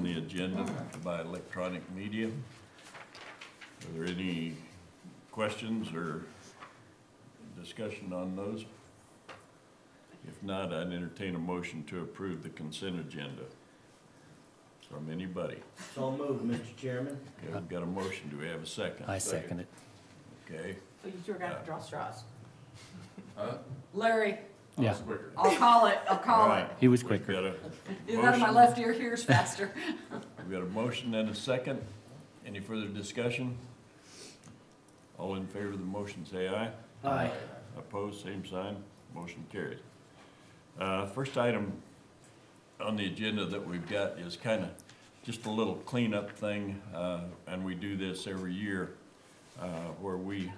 on the agenda by electronic media. Are there any questions or discussion on those? If not, I'd entertain a motion to approve the consent agenda. From anybody? So moved, Mr. Chairman. Okay, we've got a motion. Do we have a second? I second it. Okay. So you were gonna have to draw straws. Huh? Larry, Yeah, Quicker. I'll call it, I'll call it. he was We've quicker. got a Either that or my motion. left ear hears faster. We've got a motion and a second. Any further discussion? All in favor of the motion, say aye. Aye. Opposed, same sign. Motion carried. First item on the agenda that we've got is kind of just a little cleanup thing, and we do this every year, where we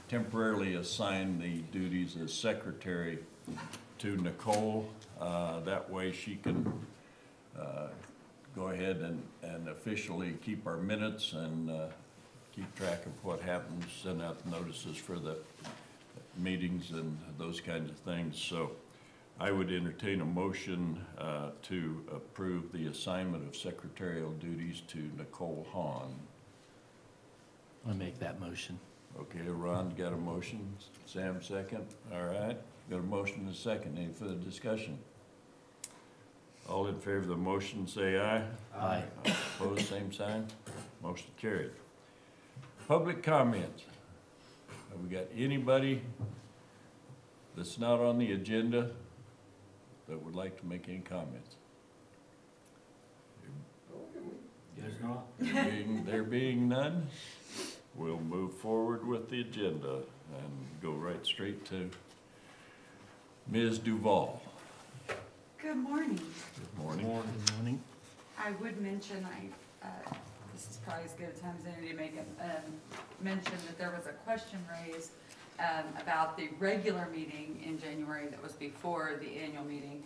temporarily assign the duties as secretary to Nicole. That way she can go ahead and officially keep our minutes and keep track of what happens, send out notices for the meetings and those kinds of things. So I would entertain a motion to approve the assignment of secretarial duties to Nicole Hahn. I'll make that motion. Okay, Ron got a motion, Sam second, all right. Got a motion and a second, any further discussion? All in favor of the motion, say aye. Aye. Opposed, same sign, motion carried. Public comments. Have we got anybody that's not on the agenda that would like to make any comments? There's not. There being none, we'll move forward with the agenda and go right straight to Ms. Duval. Good morning. Good morning. Good morning. I would mention, this is probably as good a time as any to make mention that there was a question raised about the regular meeting in January that was before the annual meeting.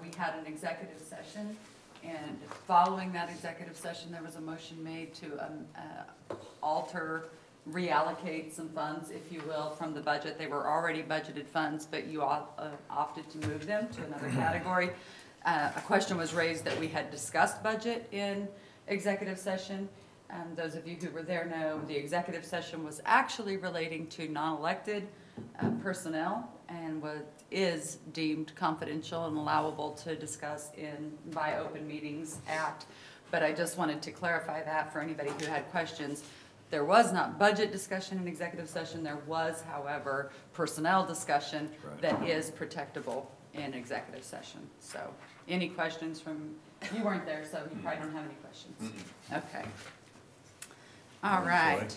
We had an executive session, and following that executive session, there was a motion made to reallocate some funds, if you will, from the budget. They were already budgeted funds, but you opted to move them to another category. A question was raised that we had discussed budget in executive session. Those of you who were there know the executive session was actually relating to non-elected personnel and is deemed confidential and allowable to discuss by Open Meetings Act. But I just wanted to clarify that for anybody who had questions. There was not budget discussion in executive session. There was, however, personnel discussion that is protectable in executive session. So any questions from, you weren't there, so you probably don't have any questions. Okay. All right.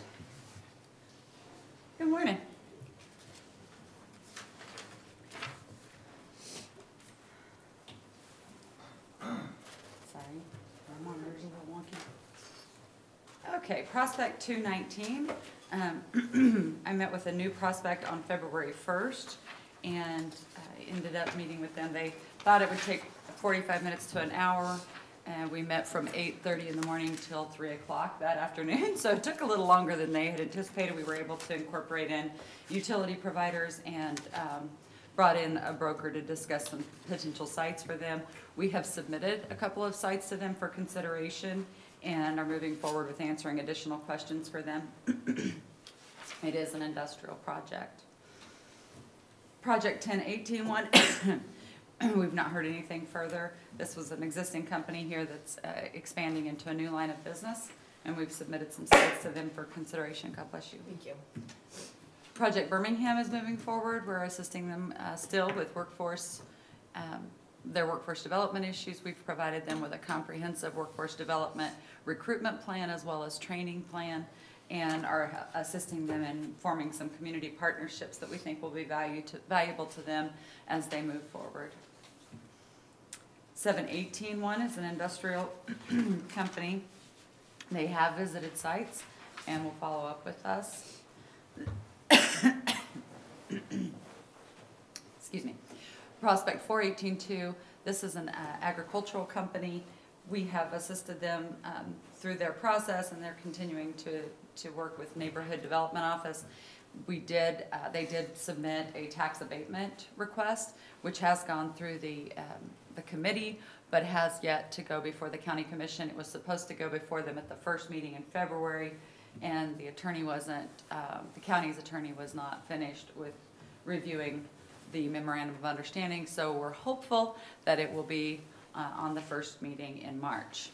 Good morning. Sorry, my monitor's a little wonky. Okay, prospect 219. I met with a new prospect on February 1st and ended up meeting with them. They thought it would take 45 minutes to an hour, and we met from 8:30 in the morning till 3 o'clock that afternoon. So it took a little longer than they had anticipated. We were able to incorporate in utility providers and brought in a broker to discuss some potential sites for them. We have submitted a couple of sites to them for consideration and are moving forward with answering additional questions for them. It is an industrial project. Project 1018-1, we've not heard anything further. This was an existing company here that's expanding into a new line of business, and we've submitted some sites to them for consideration. God bless you. Thank you. Project Birmingham is moving forward. We're assisting them still with their workforce development issues. We've provided them with a comprehensive workforce development recruitment plan as well as training plan, and are assisting them in forming some community partnerships that we think will be valuable to them as they move forward. 718-1 is an industrial company. They have visited sites and will follow up with us. Excuse me. Prospect 418-2, this is an agricultural company. We have assisted them through their process, and they're continuing to work with Neighborhood Development Office. they did submit a tax abatement request, which has gone through the committee, but has yet to go before the county commission. It was supposed to go before them at the first meeting in February, and the attorney wasn't, the county's attorney was not finished with reviewing the memorandum of understanding, so we're hopeful that it will be on the first meeting in March.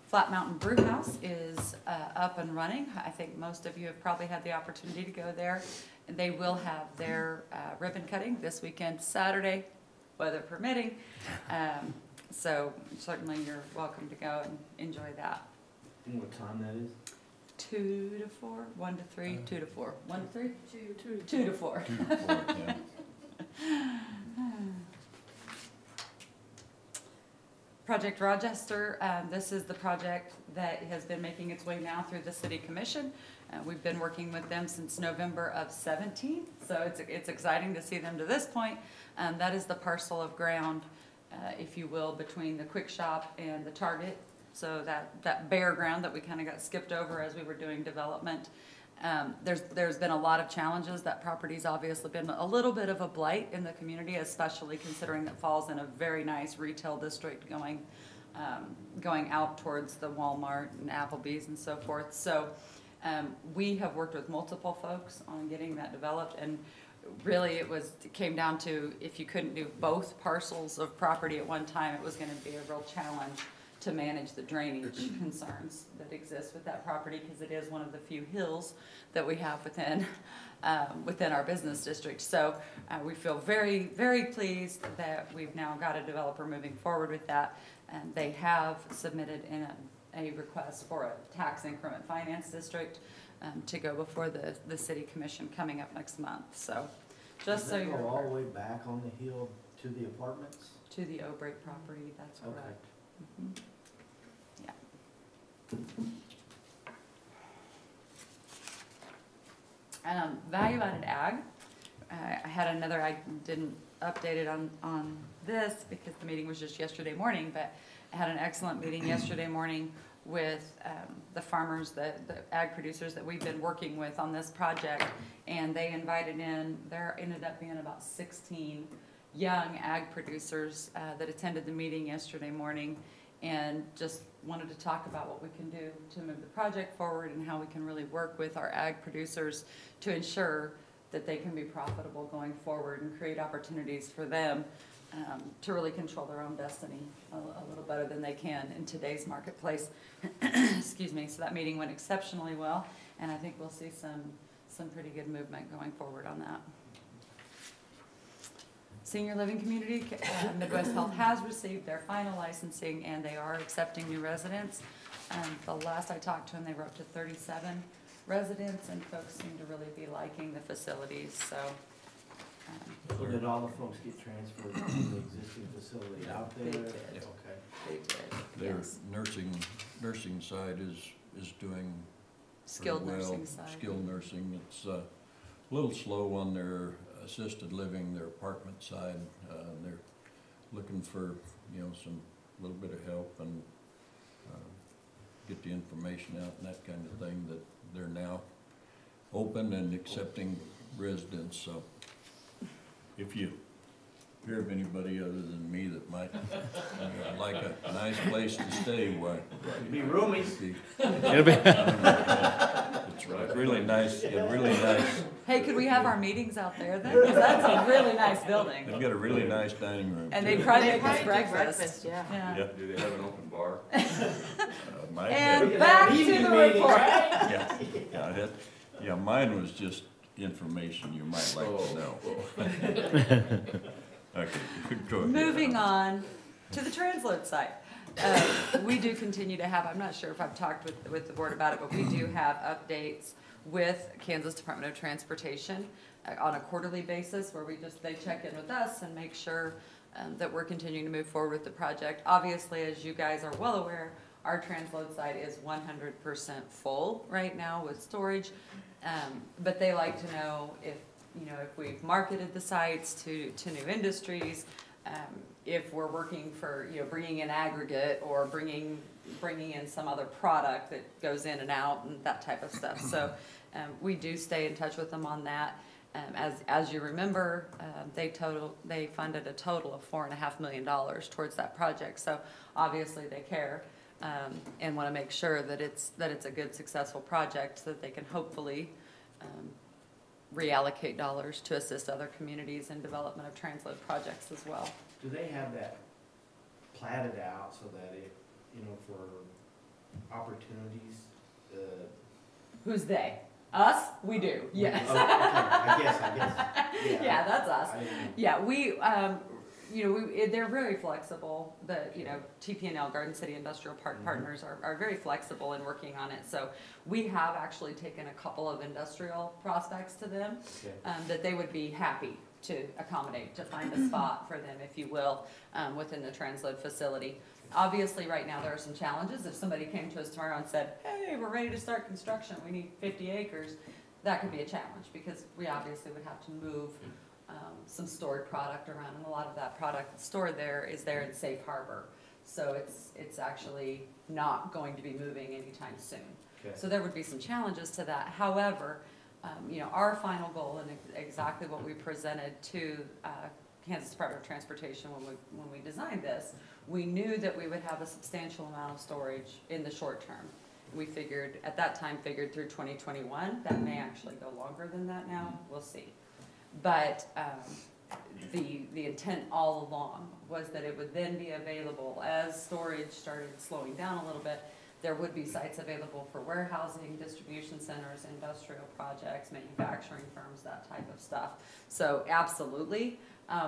Flat Mountain Brew House is up and running. I think most of you have probably had the opportunity to go there. And they will have their ribbon cutting this weekend, Saturday, weather permitting. So certainly you're welcome to go and enjoy that. And what time that is? 2 to 4, 1 to 3, 2 to 4, 1 to 3, 2 to 4. 2 to 4, yeah. Project Rochester, this is the project that has been making its way now through the City Commission. We've been working with them since November of 17, so it's exciting to see them to this point. That is the parcel of ground, if you will, between the Quick Shop and the Target. So that bare ground that we kind of got skipped over as we were doing development. There's been a lot of challenges. That property's obviously been a little bit of a blight in the community, especially considering that falls in a very nice retail district going out towards the Walmart and Applebee's and so forth. So we have worked with multiple folks on getting that developed, and really it came down to, if you couldn't do both parcels of property at one time, it was going to be a real challenge to manage the drainage concerns that exist with that property, because it is one of the few hills that we have within our business district. So we feel very, very pleased that we've now got a developer moving forward with that, and they have submitted in a request for a tax increment finance district to go before the city commission coming up next month. So just so Does that you're go all the aware. way back on the hill to the apartments? To the O'Brake property, that's Okay. correct. Mhm. Yeah. Value-added ag, I had another, I didn't update it on this because the meeting was just yesterday morning, but I had an excellent meeting yesterday morning with the farmers, the ag producers that we've been working with on this project, and they invited in, there ended up being about 16 young ag producers that attended the meeting yesterday morning, and just wanted to talk about what we can do to move the project forward and how we can really work with our ag producers to ensure that they can be profitable going forward and create opportunities for them to really control their own destiny a little better than they can in today's marketplace. Excuse me. So that meeting went exceptionally well, and I think we'll see some pretty good movement going forward on that. Senior Living Community, Midwest Health has received their final licensing, and they are accepting new residents. The last I talked to them, they were up to 37 residents, and folks seem to really be liking the facilities, so. So did all the folks get transferred from the existing facility out there? They did. Okay. They did, Their yes. nursing side is doing Skilled pretty well. nursing side. Skilled nursing, it's a little slow on their assisted living, their apartment side. They're looking for, some little bit of help and get the information out and that kind of thing, that they're now open and accepting residents. So if you hear of anybody other than me that might like a nice place to stay, why? Be roomy. It's really nice, really nice. Hey, could we have our meetings out there then? 'Cause that's a really nice building. They've got a really nice dining room. And too. they probably make us probably do breakfast. yeah. Yeah. Do they have an open bar? Mine And did. back to Evening the meeting, report. Yeah, mine was just information you might like to know. Okay, go ahead. Moving on to the transload site. We do continue to have, I'm not sure if I've talked with the board about it, but we do have updates with Kansas Department of Transportation on a quarterly basis, where they check in with us and make sure that we're continuing to move forward with the project. Obviously, as you guys are well aware, our transload site is 100% full right now with storage, but they like to know if we've marketed the sites to new industries, if we're working for, bringing in aggregate or bringing, bringing in some other product that goes in and out and that type of stuff. So we do stay in touch with them on that. As you remember, they funded a total of $4.5 million towards that project. So obviously they care and want to make sure that it's a good, successful project so that they can hopefully reallocate dollars to assist other communities in development of transload projects as well. Do they have that platted out so that it, you know, for opportunities, Who's they? Us? We do, yes. Oh, okay, I guess. Yeah, that's us. I didn't know. Yeah, they're very flexible. TPNL, Garden City Industrial Park Partners, are very flexible in working on it. So we have actually taken a couple of industrial prospects to them Okay. that they would be happy to accommodate, to find a spot for them, if you will, within the transload facility. Obviously, right now, there are some challenges. If somebody came to us tomorrow and said, hey, we're ready to start construction, we need 50 acres, that could be a challenge, because we obviously would have to move some stored product around, and a lot of that product that's stored there is there in safe harbor. So it's actually not going to be moving anytime soon. Okay. So there would be some challenges to that. However, our final goal, and exactly what we presented to Kansas Department of Transportation when we designed this, we knew that we would have a substantial amount of storage in the short term. We at that time figured through 2021. That may actually go longer than that now. We'll see. But the intent all along was that it would then be available as storage started slowing down a little bit. There would be sites available for warehousing, distribution centers, industrial projects, manufacturing firms, that type of stuff. So absolutely,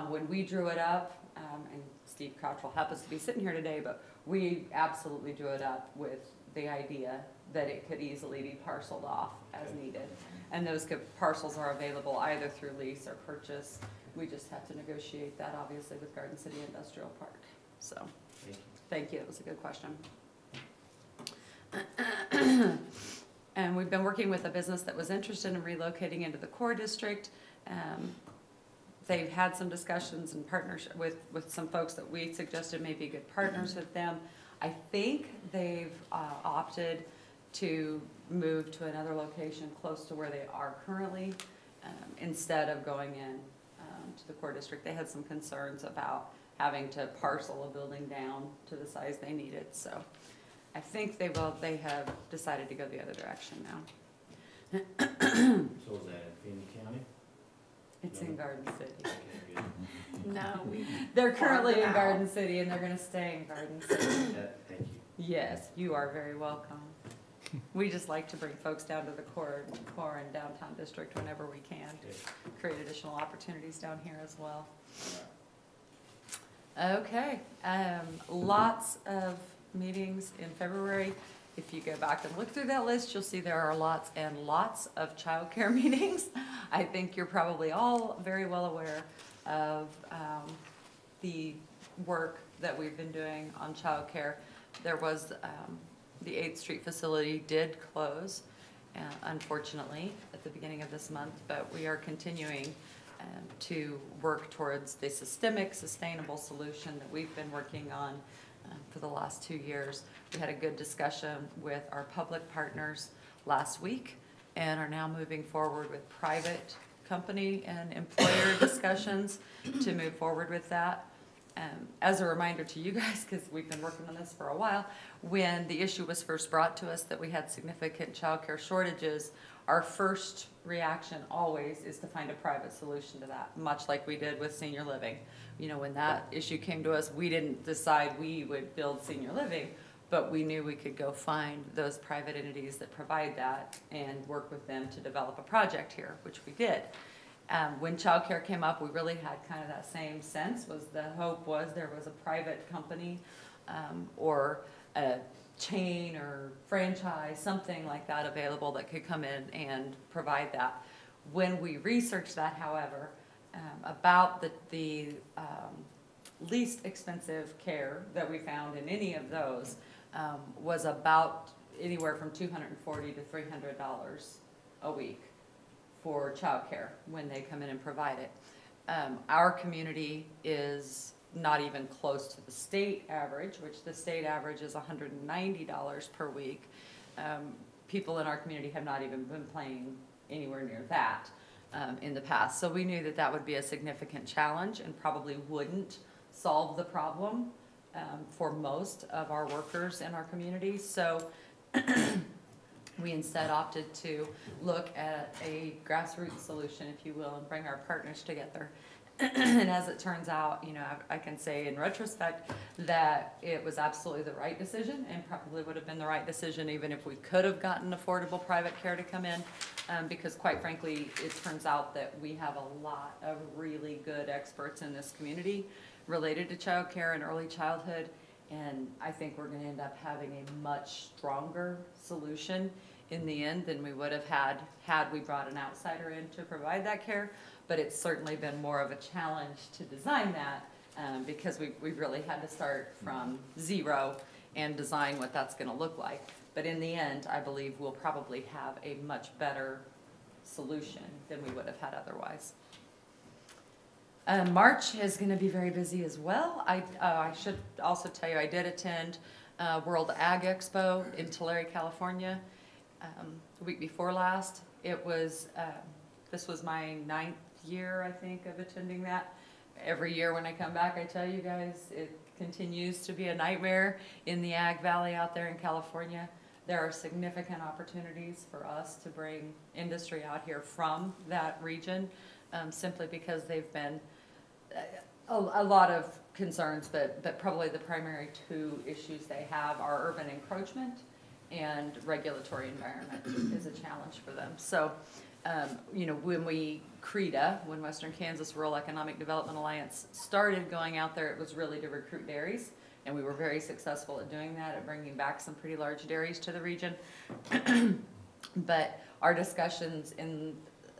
when we drew it up, and Steve Crouchwell happens to be sitting here today, but we absolutely drew it up with the idea that it could easily be parceled off as needed. And those parcels are available either through lease or purchase. We just have to negotiate that, obviously, with Garden City Industrial Park. So, Thank you. thank you, that was a good question. And we've been working with a business that was interested in relocating into the core district. They've had some discussions and partnership with some folks that we suggested may be good partners with them. I think they've opted to move to another location close to where they are currently instead of going in to the core district. They had some concerns about having to parcel a building down to the size they needed. So I think they have decided to go the other direction now. So is that in Phoenix County? It's in Garden City. Okay, good. No, They're currently in out. Garden City and they're gonna stay in Garden City. Thank you. Yes, you are very welcome. We just like to bring folks down to the core and downtown district whenever we can, Okay. create additional opportunities down here as well. All right. Okay, lots of meetings in February. If you go back and look through that list, you'll see there are lots and lots of childcare meetings. I think you're probably all very well aware of the work that we've been doing on childcare. There was, the 8th Street facility did close, unfortunately, at the beginning of this month, but we are continuing to work towards the systemic, sustainable solution that we've been working on for the last 2 years. We had a good discussion with our public partners last week and are now moving forward with private company and employer discussions to move forward with that. As a reminder to you guys, because we've been working on this for a while, when the issue was first brought to us that we had significant childcare shortages, our first reaction always is to find a private solution to that, much like we did with senior living. You know, when that issue came to us, we didn't decide we would build senior living, but we knew we could go find those private entities that provide that and work with them to develop a project here, which we did. When childcare came up, we really had kind of that same sense. The hope was there was a private company or a chain or franchise, something like that available that could come in and provide that. When we researched that, however, about the least expensive care that we found in any of those was about anywhere from $240 to $300 a week for childcare when they come in and provide it. Our community is not even close to the state average, which the state average is $190 per week. People in our community have not even been playing anywhere near that in the past. So we knew that that would be a significant challenge and probably wouldn't solve the problem for most of our workers in our community. So we instead opted to look at a grassroots solution, if you will, and bring our partners together. And as it turns out, you know, I can say in retrospect that it was absolutely the right decision, and probably would have been the right decision even if we could have gotten affordable private care to come in, because quite frankly, it turns out that we have a lot of really good experts in this community related to child care and early childhood, and I think we're going to end up having a much stronger solution in the end than we would have had we brought an outsider in to provide that care. But it's certainly been more of a challenge to design that because we've really had to start from zero and design what that's going to look like. But in the end, I believe we'll probably have a much better solution than we would have had otherwise. March is going to be very busy as well. I should also tell you I did attend World Ag Expo in Tulare, California the week before last. It was, this was my 9th year, I think, of attending that. Every year when I come back, I tell you guys, it continues to be a nightmare in the Ag Valley out there in California. There are significant opportunities for us to bring industry out here from that region, simply because they've been a lot of concerns, but probably the primary two issues they have are urban encroachment and regulatory environment is a challenge for them. So, you know, when when Western Kansas Rural Economic Development Alliance started going out there, it was really to recruit dairies, and we were very successful at doing that, at bringing back some pretty large dairies to the region. But our discussions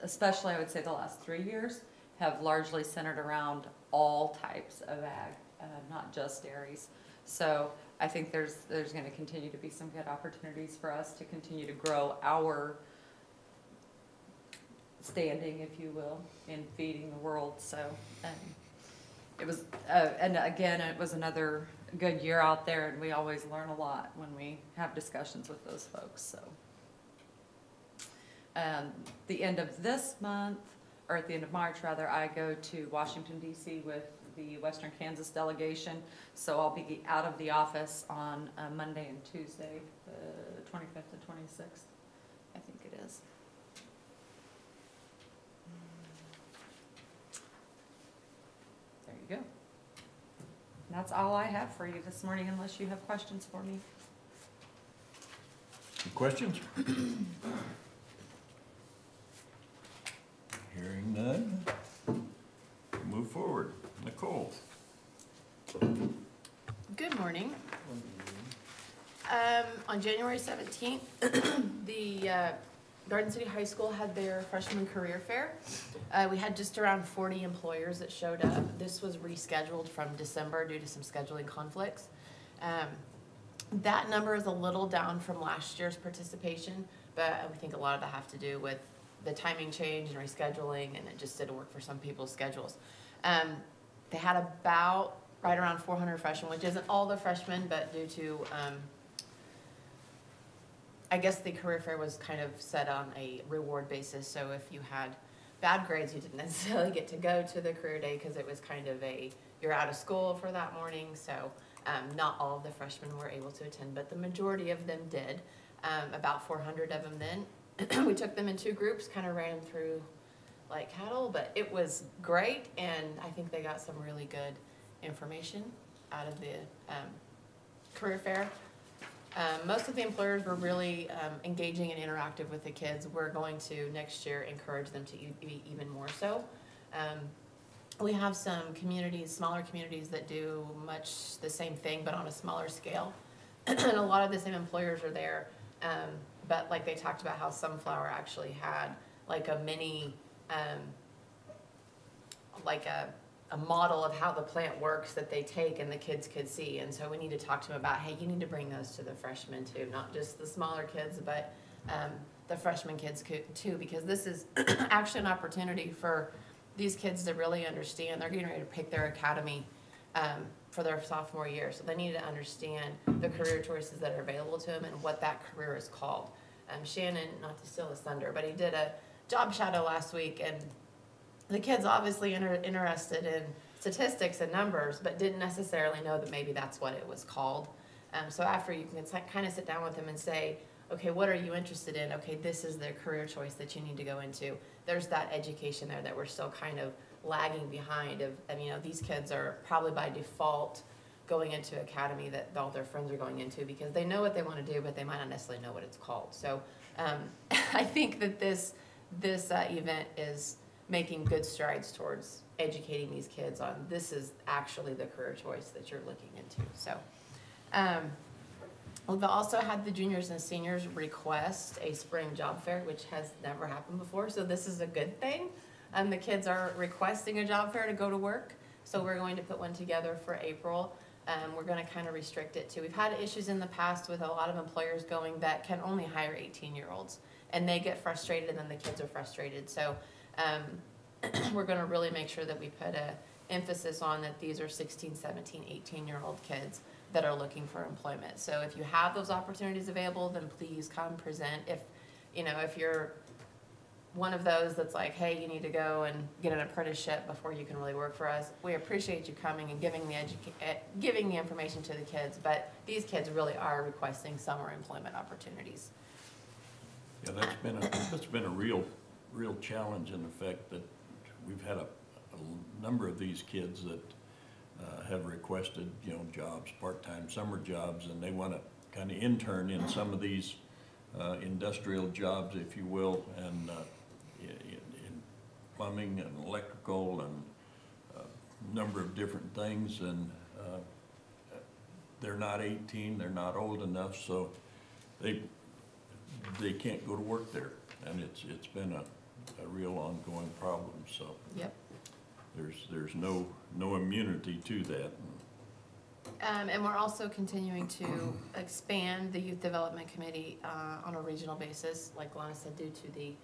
especially I would say the last 3 years, have largely centered around all types of ag, not just dairies. So I think there's going to continue to be some good opportunities for us to continue to grow our standing, if you will, in feeding the world. So it was, and again, it was another good year out there, and we always learn a lot when we have discussions with those folks. So the end of this month, or at the end of March rather, I go to Washington, D.C. with the Western Kansas delegation. So I'll be out of the office on Monday and Tuesday, the 25th and 26th, I think it is. There you go. And that's all I have for you this morning, unless you have questions for me. Any questions? Hearing none, move forward. Nicole. Good morning. On January 17th, the Garden City High School had their freshman career fair. We had just around 40 employers that showed up. This was rescheduled from December due to some scheduling conflicts. That number is a little down from last year's participation, but I think a lot of that have to do with the timing change and rescheduling, and it just didn't work for some people's schedules. They had about right around 400 freshmen, which isn't all the freshmen, but due to, I guess the career fair was kind of set on a reward basis. So if you had bad grades, you didn't necessarily get to go to the career day because it was kind of you're out of school for that morning. So not all of the freshmen were able to attend, but the majority of them did. About 400 of them then. We took them in 2 groups, kind of ran them through like cattle, but it was great, and I think they got some really good information out of the career fair. Most of the employers were really engaging and interactive with the kids. We're going to next year encourage them to be even more so. We have some communities, smaller communities that do much the same thing but on a smaller scale, and a lot of the same employers are there. But like they talked about how Sunflower actually had like a mini, like a model of how the plant works that they take and the kids could see. And so we need to talk to them about, hey, you need to bring those to the freshmen too, not just the smaller kids, but the freshman kids too, because this is actually an opportunity for these kids to really understand. They're getting ready to pick their academy for their sophomore year. So they need to understand the career choices that are available to them and what that career is called. Shannon, not to steal his thunder, but he did a job shadow last week, and the kid's obviously interested in statistics and numbers, but didn't necessarily know that maybe that's what it was called. So after, you can kind of sit down with them and say, okay, what are you interested in? Okay, this is the career choice that you need to go into. There's that education there that we're still kind of lagging behind of, and you know, these kids are probably by default going into academy that all their friends are going into because they know what they want to do, but they might not necessarily know what it's called. So I think that this event is making good strides towards educating these kids on this is actually the career choice that you're looking into. So we've also had the juniors and seniors request a spring job fair, which has never happened before. So this is a good thing. The kids are requesting a job fair to go to work. So we're going to put one together for April. We're going to kind of restrict it to. We've had issues in the past with a lot of employers going that can only hire 18-year-olds, and they get frustrated, and then the kids are frustrated. So we're going to really make sure that we put a emphasis on that these are 16, 17, 18-year-old kids that are looking for employment. So if you have those opportunities available, then please come present. If you're one of those that's like, hey, you need to go and get an apprenticeship before you can really work for us, we appreciate you coming and giving the information to the kids, but these kids really are requesting summer employment opportunities. Yeah, that's been a real challenge in the fact that we've had a number of these kids that have requested, jobs, part-time summer jobs, and they want to kind of intern in some of these industrial jobs, if you will, and in plumbing and electrical and a number of different things, and they're not 18, they're not old enough, so they can't go to work there, and it's been a real ongoing problem. So Yep. there's no immunity to that. And we're also continuing to expand the Youth Development Committee on a regional basis, like Lana said, due to the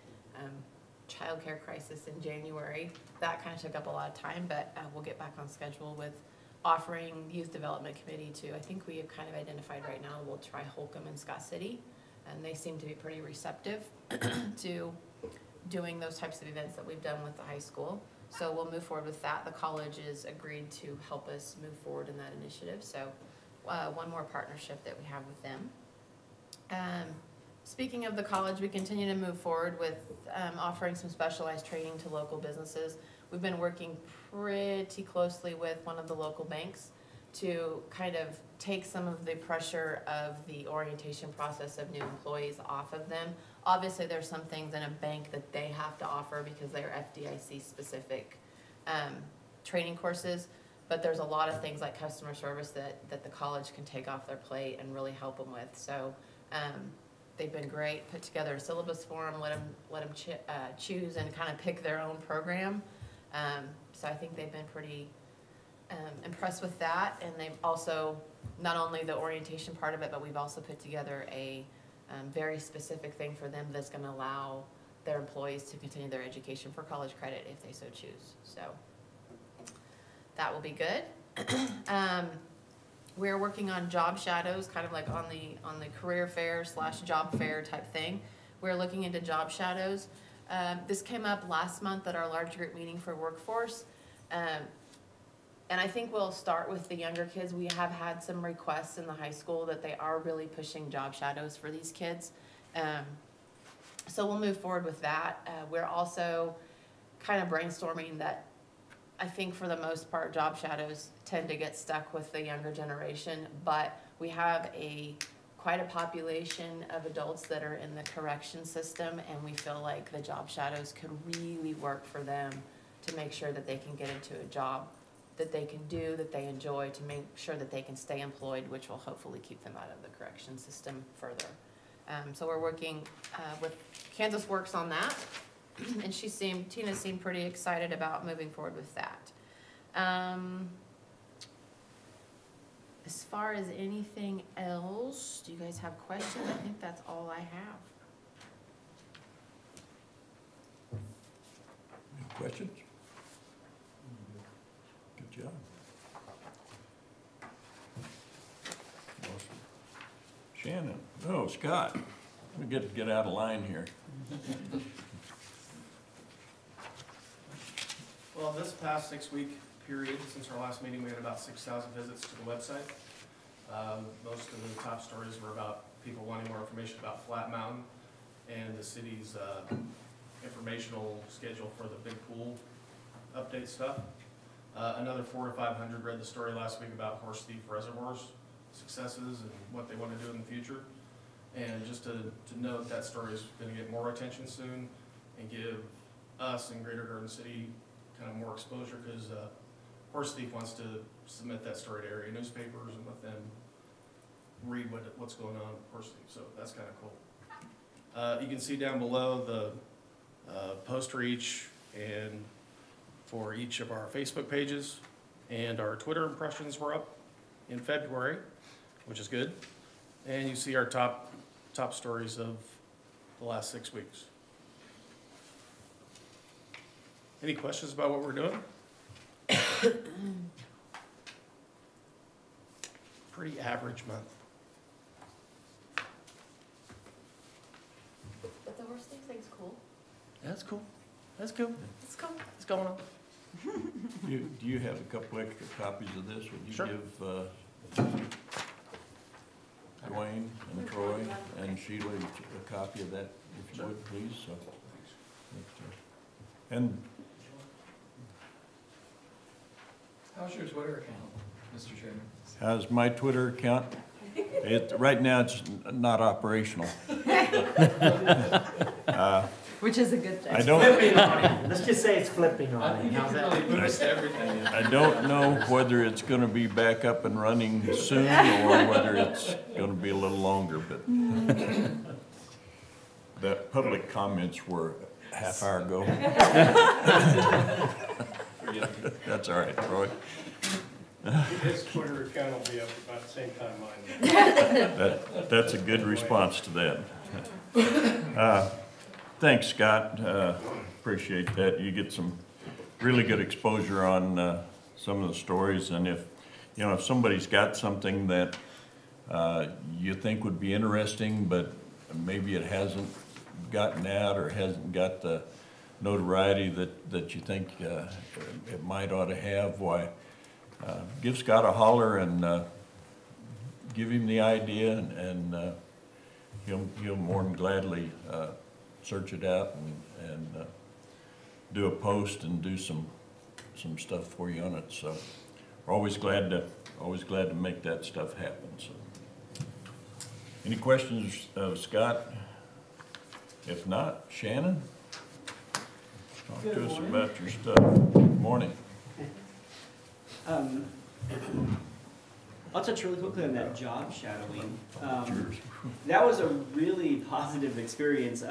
childcare crisis in January. That kind of took up a lot of time, but we'll get back on schedule with offering Youth Development Committee to, I think we have kind of identified right now, we'll try Holcomb and Scott City, and they seem to be pretty receptive to doing those types of events that we've done with the high school. So we'll move forward with that. The college has agreed to help us move forward in that initiative. So one more partnership that we have with them. Speaking of the college, we continue to move forward with offering some specialized training to local businesses. We've been working pretty closely with one of the local banks to kind of take some of the pressure of the orientation process of new employees off of them. Obviously, there's some things in a bank that they have to offer because they're FDIC specific training courses, but there's a lot of things like customer service that the college can take off their plate and really help them with. So they've been great, put together a syllabus for them, let them choose and kind of pick their own program. So I think they've been pretty impressed with that, and they've also, not only the orientation part of it, but we've also put together a very specific thing for them that's going to allow their employees to continue their education for college credit if they so choose. So that will be good. We're working on job shadows, kind of like on the career fair / job fair type thing. We're looking into job shadows. This came up last month at our large group meeting for workforce. And I think we'll start with the younger kids. We have had some requests in the high school that they are really pushing job shadows for these kids. So we'll move forward with that. We're also kind of brainstorming that I think for the most part, job shadows tend to get stuck with the younger generation, but we have quite a population of adults that are in the correction system, and we feel like the job shadows could really work for them to make sure that they can get into a job that they can do, that they enjoy, to make sure that they can stay employed, which will hopefully keep them out of the correction system further. So we're working with Kansas Works on that, and Tina seemed pretty excited about moving forward with that. As far as anything else, do you guys have questions? I think that's all I have. Any questions? Good job. Shannon. Oh, Scott. We get out of line here. Well, this past 6-week period, since our last meeting, we had about 6,000 visits to the website. Most of the top stories were about people wanting more information about Flat Mountain and the city's informational schedule for the big pool update stuff. Another 400 to 500 read the story last week about Horse Thief Reservoirs successes and what they want to do in the future. And just to note, that story is going to get more attention soon and give us in Greater Garden City kind of more exposure, because Horse Thief wants to submit that story to area newspapers and let them read what's going on with Horse Thief. So that's kind of cool. You can see down below the post reach and for each of our Facebook pages, and our Twitter impressions were up in February, which is good. And you see our top stories of the last 6 weeks. Any questions about what we're doing? Pretty average month. But the Horse Thief thing's cool. That's cool. That's cool. It's cool. What's going on? Do you have a couple extra copies of this? Would you Sure. give Dwayne and Troy and Sheila a copy of that, if you would, please? So, and How's your Twitter account, Mr. Chairman? how's my Twitter account? Right now, it's not operational. Which is a good thing. I don't. Flipping on it. Let's just say it's flipping I on it. think you How's can that? really boost everything. I don't know whether it's gonna be back up and running soon or whether it's gonna be a little longer, but the public comments were a half hour ago. That's all right, Troy. His Twitter account will be up about the same time mine. That's a good response to that. Thanks, Scott. Appreciate that. You get some really good exposure on some of the stories, and if somebody's got something that you think would be interesting, but maybe it hasn't gotten out or hasn't got the notoriety that you think it might ought to have, why, give Scott a holler and give him the idea, and he'll more than gladly search it out and do a post and do some stuff for you on it. So we're always glad to make that stuff happen. So, any questions, Scott? If not, Shannon, talk to us about your stuff. Good morning. I'll touch really quickly on that job shadowing. That was a really positive experience.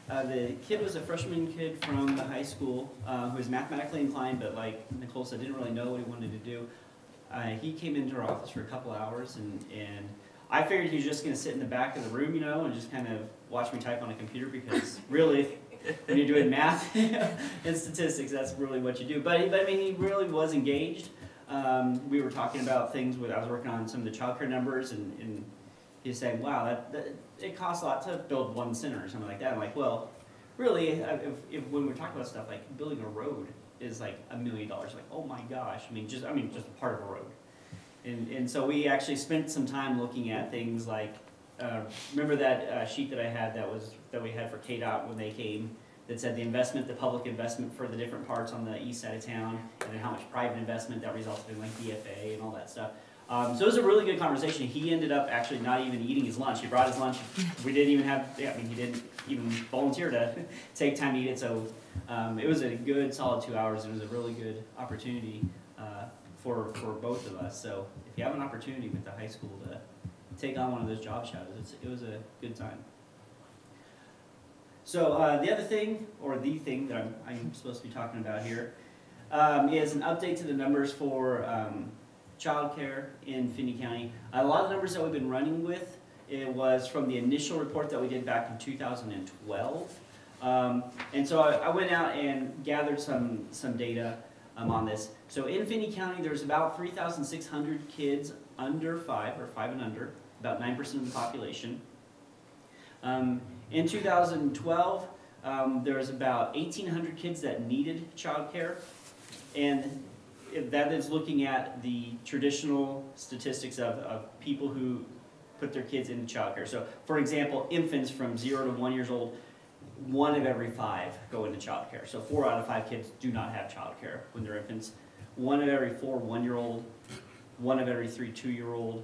The kid was a freshman kid from the high school who was mathematically inclined, but like Nicole said, didn't really know what he wanted to do. He came into our office for a couple hours, and I figured he was just going to sit in the back of the room, and just kind of watch me type on a computer, because really, when you're doing math and statistics, that's really what you do. But I mean, he really was engaged. We were talking about things I was working on some of the childcare numbers, and he's saying, wow, it costs a lot to build one center or something like that. I'm like, well, really, if when we're talking about stuff like building a road is like $1 million, like, oh my gosh, just a part of a road. And so we actually spent some time looking at things like, remember that sheet that I had that we had for KDOT when they came, that said the public investment for the different parts on the east side of town, and then how much private investment that resulted in, like DFA and all that stuff. So it was a really good conversation. He ended up actually not even eating his lunch. He brought his lunch. We didn't even have, he didn't even volunteer to take time to eat it. So it was a good solid 2 hours. It was a really good opportunity for both of us. So if you have an opportunity with the high school to take on one of those job shadows, it was a good time. So the other thing, or the thing that I'm supposed to be talking about here, is an update to the numbers for childcare in Finney County. A lot of the numbers that we've been running with, it was from the initial report that we did back in 2012. And so I went out and gathered some data on this. So in Finney County, there's about 3,600 kids under 5 or 5 and under. about 9% of the population. In 2012, there was about 1,800 kids that needed childcare, and that is looking at the traditional statistics of people who put their kids into childcare. So, for example, infants from 0 to 1 years old, 1 of every 5 go into childcare. So 4 out of 5 kids do not have childcare when they're infants. 1 of every 4 1-year-old, 1 of every 3 2-year-old,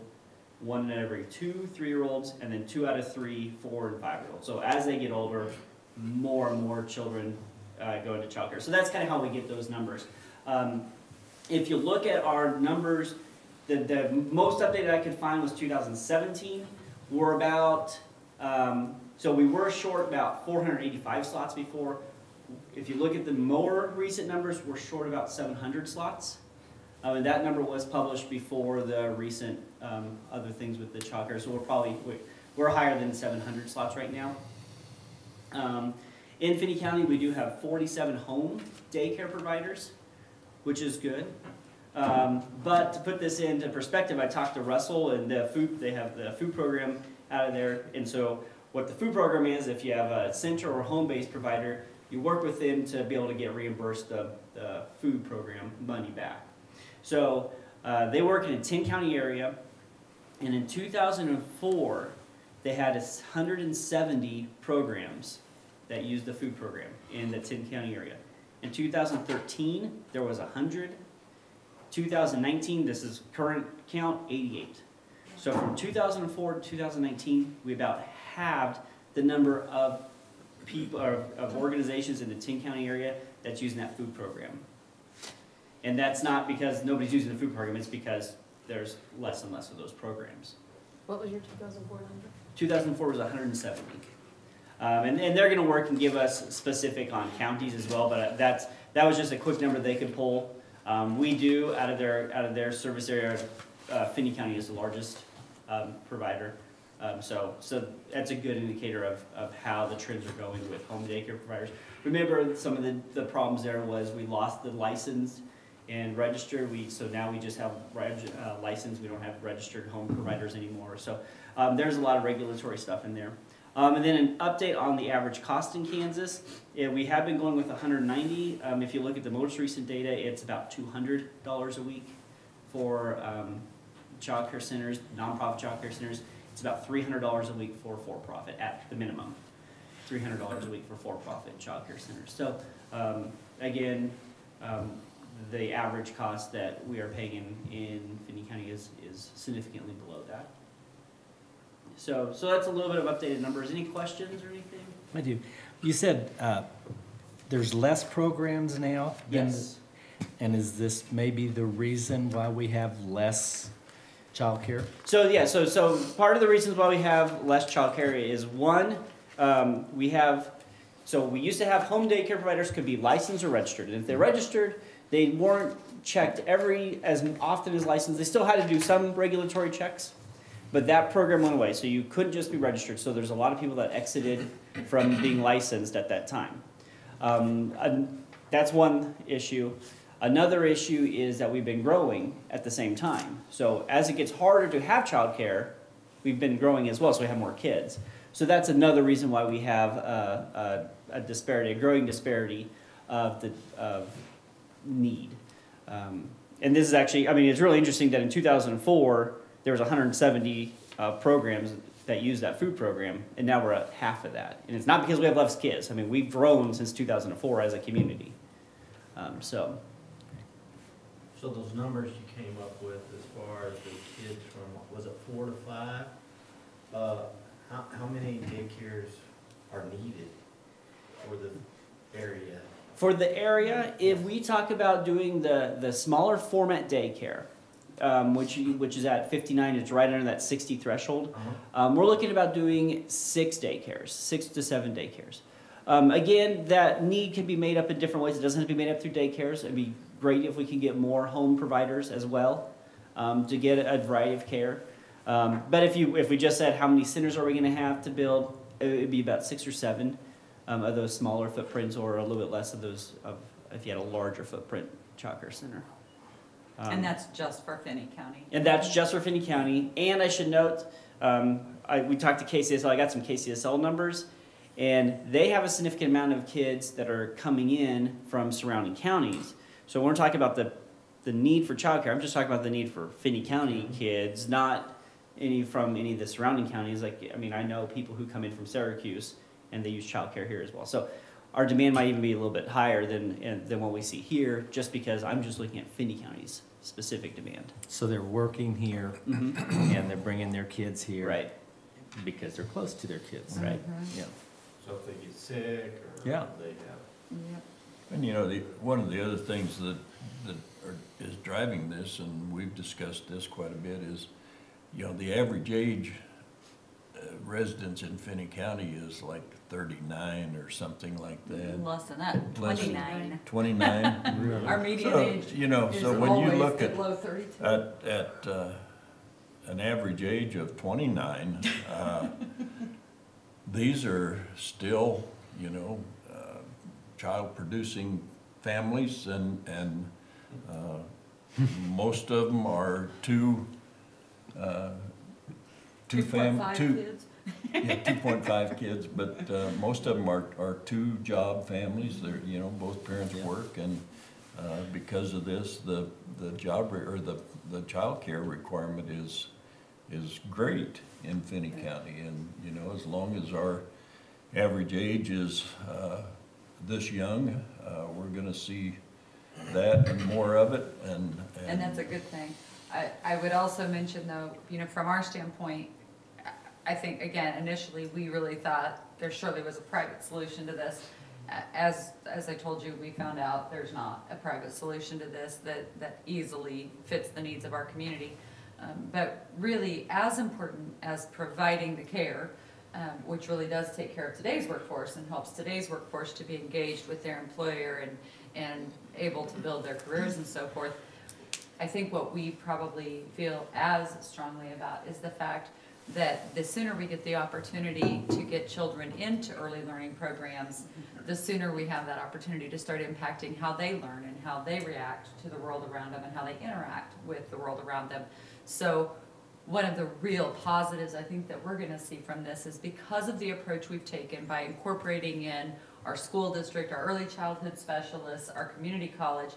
1 in every 2 3-year-olds, and then 2 out of 3 4 and 5-year-olds. So as they get older, more and more children go into childcare. So that's kind of how we get those numbers. If you look at our numbers, the most updated I could find was 2017. We're about, so we were short about 485 slots before. If you look at the more recent numbers, we're short about 700 slots. And that number was published before the recent other things with the childcare. So we're higher than 700 slots right now. In Finney County, we do have 47 home daycare providers, which is good. But to put this into perspective, I talked to Russell, and they have the food program out of there. And so what the food program is, if you have a center or home-based provider, you work with them to be able to get reimbursed the food program money back. So they work in a 10-county area, and in 2004, they had 170 programs that used the food program in the 10-county area. In 2013, there was 100. 2019, this is current count, 88. So from 2004 to 2019, we about halved the number of people, of organizations in the 10-county area that's using that food program. And that's not because nobody's using the food program, it's because there's less and less of those programs. What was your 2004 number? 2004 was 170. And they're going to work and give us specific on counties as well, but that was just a quick number they could pull. We do, out of their service area, Finney County is the largest provider. So that's a good indicator of how the trends are going with home daycare providers. Remember, some of the problems there was we lost the license and registered. So now we just have licensed. We don't have registered home providers anymore. So there's a lot of regulatory stuff in there. And then an update on the average cost in Kansas. Yeah, we have been going with 190. If you look at the most recent data, it's about $200 a week for child care centers, nonprofit child care centers. It's about $300 a week for for-profit at the minimum. $300 a week for for-profit child care centers. So again, the average cost that we are paying in Finney County is significantly below that. So that's a little bit of updated numbers. Any questions or anything? I do. You said there's less programs now? Yes. And is this maybe the reason why we have less childcare? So yeah, so part of the reasons why we have less childcare is one, we used to have home daycare providers could be licensed or registered. And if they're registered, they weren't checked as often as licensed. They still had to do some regulatory checks. But that program went away, so you couldn't just be registered. So there's a lot of people that exited from being licensed at that time. That's one issue. Another issue is that we've been growing at the same time. So as it gets harder to have childcare, we've been growing as well, so we have more kids. So that's another reason why we have a growing disparity of need. And this is actually, it's really interesting that in 2004, there was 170 programs that use that food program, and now we're at half of that. And it's not because we have less kids. We've grown since 2004 as a community. So those numbers you came up with as far as the kids from, was it 4 to 5? How many daycares are needed for the area? For the area, if we talk about doing the smaller format daycare, which is at 59, it's right under that 60 threshold. We're looking about doing 6 daycares, 6 to 7 daycares. Again, that need can be made up in different ways. It doesn't have to be made up through daycares. It'd be great if we can get more home providers as well to get a variety of care. But if we just said how many centers are we going to have to build, it would be about 6 or 7 of those smaller footprints, or a little bit less of those if you had a larger footprint childcare center. And that's just for Finney County. And that's just for Finney County. And I should note, we talked to KCSL, I got some KCSL numbers, and they have a significant amount of kids that are coming in from surrounding counties. So when we're talking about the need for childcare, I'm just talking about the need for Finney County kids, not from any of the surrounding counties. Like, I mean, I know people who come in from Syracuse and they use childcare here as well. So our demand might even be a little bit higher than what we see here, just because I'm just looking at Finney County's specific demand. So they're working here and they're bringing their kids here. Right. Because they're close to their kids. Right. Yeah. So if they get sick or Yeah. they have. Yep. And you know, one of the other things that is driving this, and we've discussed this quite a bit, is, you know, the average age residents in Finney County is like 39 or something like that. Less than that, Less than 29. 29. Our median So, age you know, is so when you always look below 32. at an average age of 29, these are still, you know, child-producing families, and most of them are two 2.5 kids. yeah, 2.5 kids, but most of them are two-job families. They're, you know, both parents work, and because of this, the childcare requirement is great in Finney County. And you know, as long as our average age is this young, we're going to see that and more of it. And that's a good thing. I would also mention though, you know, from our standpoint, I think, again, initially, we really thought there surely was a private solution to this. As I told you, we found out there's not a private solution to this that easily fits the needs of our community. But really, as important as providing the care, which really does take care of today's workforce and helps today's workforce to be engaged with their employer and able to build their careers and so forth, I think what we probably feel as strongly about is the fact that the sooner we get the opportunity to get children into early learning programs, the sooner we have that opportunity to start impacting how they learn and how they react to the world around them and how they interact with the world around them. So one of the real positives I think that we're gonna see from this is because of the approach we've taken by incorporating in our school district, our early childhood specialists, our community college,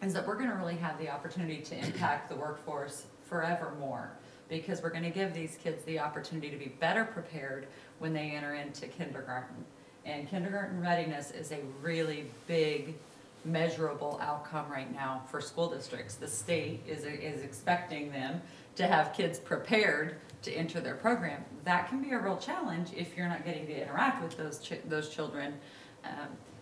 is that we're gonna really have the opportunity to impact the workforce forevermore, because we're gonna give these kids the opportunity to be better prepared when they enter into kindergarten. And kindergarten readiness is a really big, measurable outcome right now for school districts. The state is expecting them to have kids prepared to enter their program. That can be a real challenge if you're not getting to interact with those children.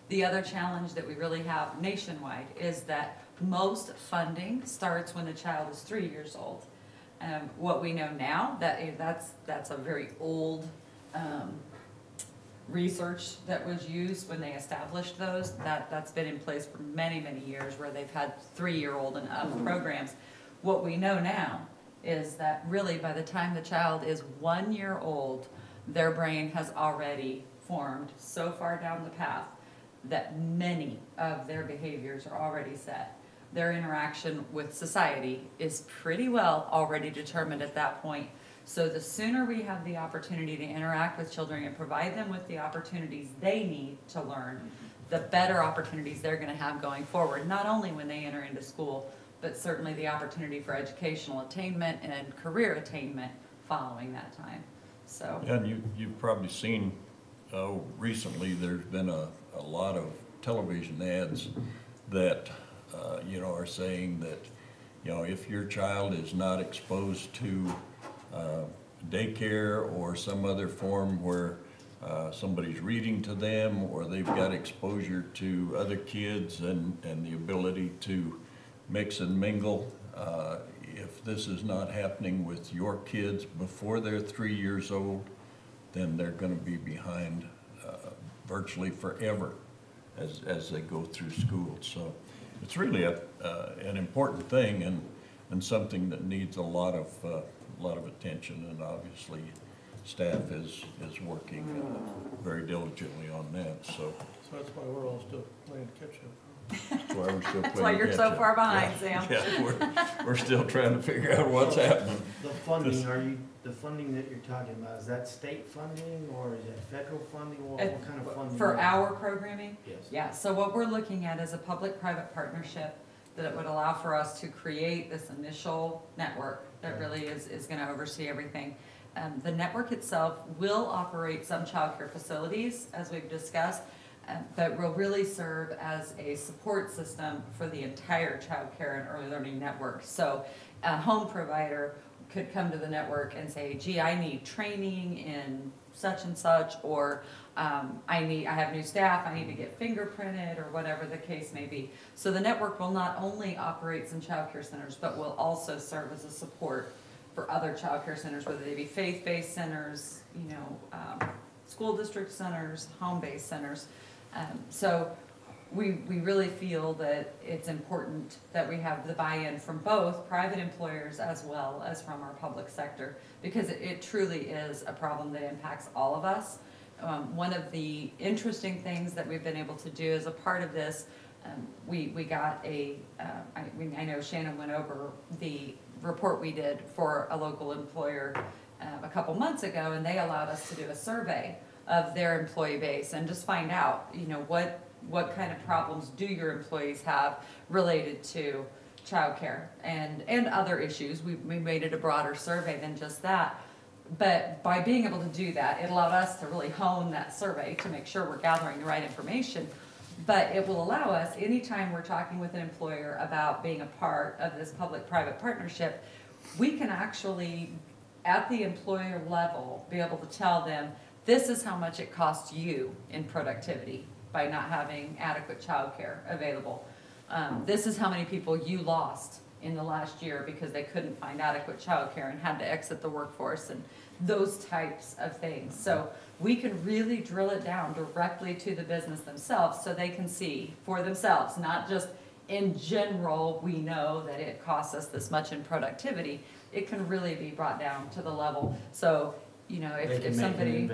The other challenge that we really have nationwide is that most funding starts when the child is 3 years old. What we know now, that's a very old research that was used when they established those. That's been in place for many, many years, where they've had 3-year-old and up programs. What we know now is that really by the time the child is 1 year old, their brain has already formed so far down the path that many of their behaviors are already set. Their interaction with society is pretty well already determined at that point. So the sooner we have the opportunity to interact with children and provide them with the opportunities they need to learn, the better opportunities they're going to have going forward, not only when they enter into school, but certainly the opportunity for educational attainment and career attainment following that time. So. Yeah, and you've probably seen recently there's been a lot of television ads that you know, are saying that, you know, if your child is not exposed to daycare or some other form where somebody's reading to them, or they've got exposure to other kids and the ability to mix and mingle, if this is not happening with your kids before they're 3 years old, then they're going to be behind virtually forever as they go through school. So it's really an important thing, and something that needs a lot of attention, and obviously staff is working very diligently on that. So So that's why we're all still playing catch up. That's why we're still That's playing why you're so catch-up. far behind, Yeah. Sam. Yeah, we're still trying to figure out what's happening. The funding, the funding that you're talking about, is that state funding or is it federal funding? What kind of funding? For our programming? Yes. Yeah, so what we're looking at is a public-private partnership that it would allow for us to create this initial network that really is gonna oversee everything. The network itself will operate some childcare facilities, as we've discussed, but will really serve as a support system for the entire childcare and early learning network. So a home provider could come to the network and say, gee, I need training in such and such, or I have new staff, I need to get fingerprinted, or whatever the case may be. So the network will not only operate some childcare centers, but will also serve as a support for other childcare centers, whether they be faith-based centers, school district centers, home-based centers. So we really feel that it's important that we have the buy-in from both private employers as well as from our public sector, because it truly is a problem that impacts all of us. One of the interesting things that we've been able to do as a part of this, we got I know Shannon went over the report we did for a local employer a couple months ago, and they allowed us to do a survey of their employee base and just find out, what kind of problems do your employees have related to childcare and other issues. We made it a broader survey than just that. But by being able to do that, it allowed us to really hone that survey to make sure we're gathering the right information. But it will allow us, anytime we're talking with an employer about being a part of this public-private partnership, we can actually, at the employer level, be able to tell them, this is how much it costs you in productivity by not having adequate childcare available. This is how many people you lost in the last year because they couldn't find adequate childcare and had to exit the workforce, and those types of things. So we can really drill it down directly to the business themselves so they can see for themselves, not just in general, we know that it costs us this much in productivity. It can really be brought down to the level. So, if somebody,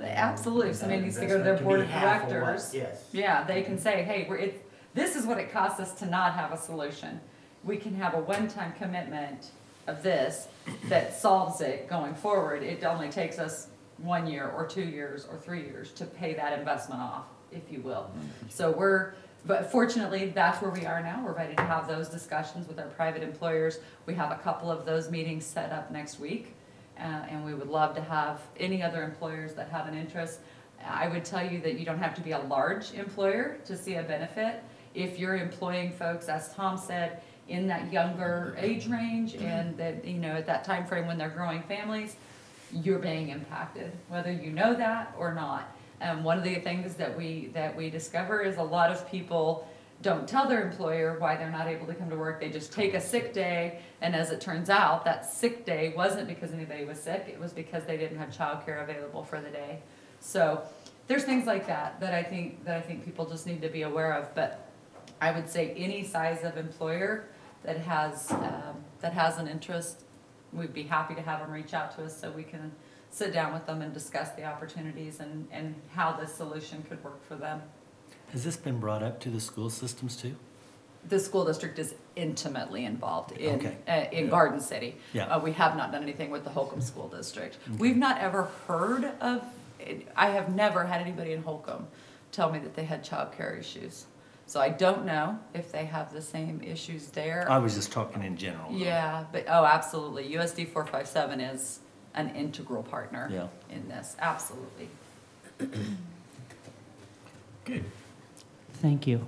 absolutely, if somebody needs to go to their board of directors, yeah, they can say, hey, this is what it costs us to not have a solution. We can have a one-time commitment of this that solves it going forward. It only takes us 1 year or 2 years or 3 years to pay that investment off, if you will. So but fortunately, that's where we are now. We're ready to have those discussions with our private employers. We have a couple of those meetings set up next week, and we would love to have any other employers that have an interest. I would tell you that you don't have to be a large employer to see a benefit. If you're employing folks, as Tom said, in that younger age range, and that, at that time frame when they're growing families, you're being impacted, whether you know that or not. One of the things that we discover is a lot of people don't tell their employer why they're not able to come to work. They just take a sick day, and as it turns out, that sick day wasn't because anybody was sick. It was because they didn't have childcare available for the day. So there's things like that I think people just need to be aware of. But I would say any size of employer that has an interest, we'd be happy to have them reach out to us so we can sit down with them and discuss the opportunities and how this solution could work for them. Has this been brought up to the school systems too? The school district is intimately involved in Okay. Garden City. Yeah. We have not done anything with the Holcomb School District. We've not ever heard of, I have never had anybody in Holcomb tell me that they had childcare issues. So I don't know if they have the same issues there. I was just talking in general. though. Yeah, but, oh, absolutely. USD 457 is an integral partner Yeah. in this, absolutely. Okay, Thank you.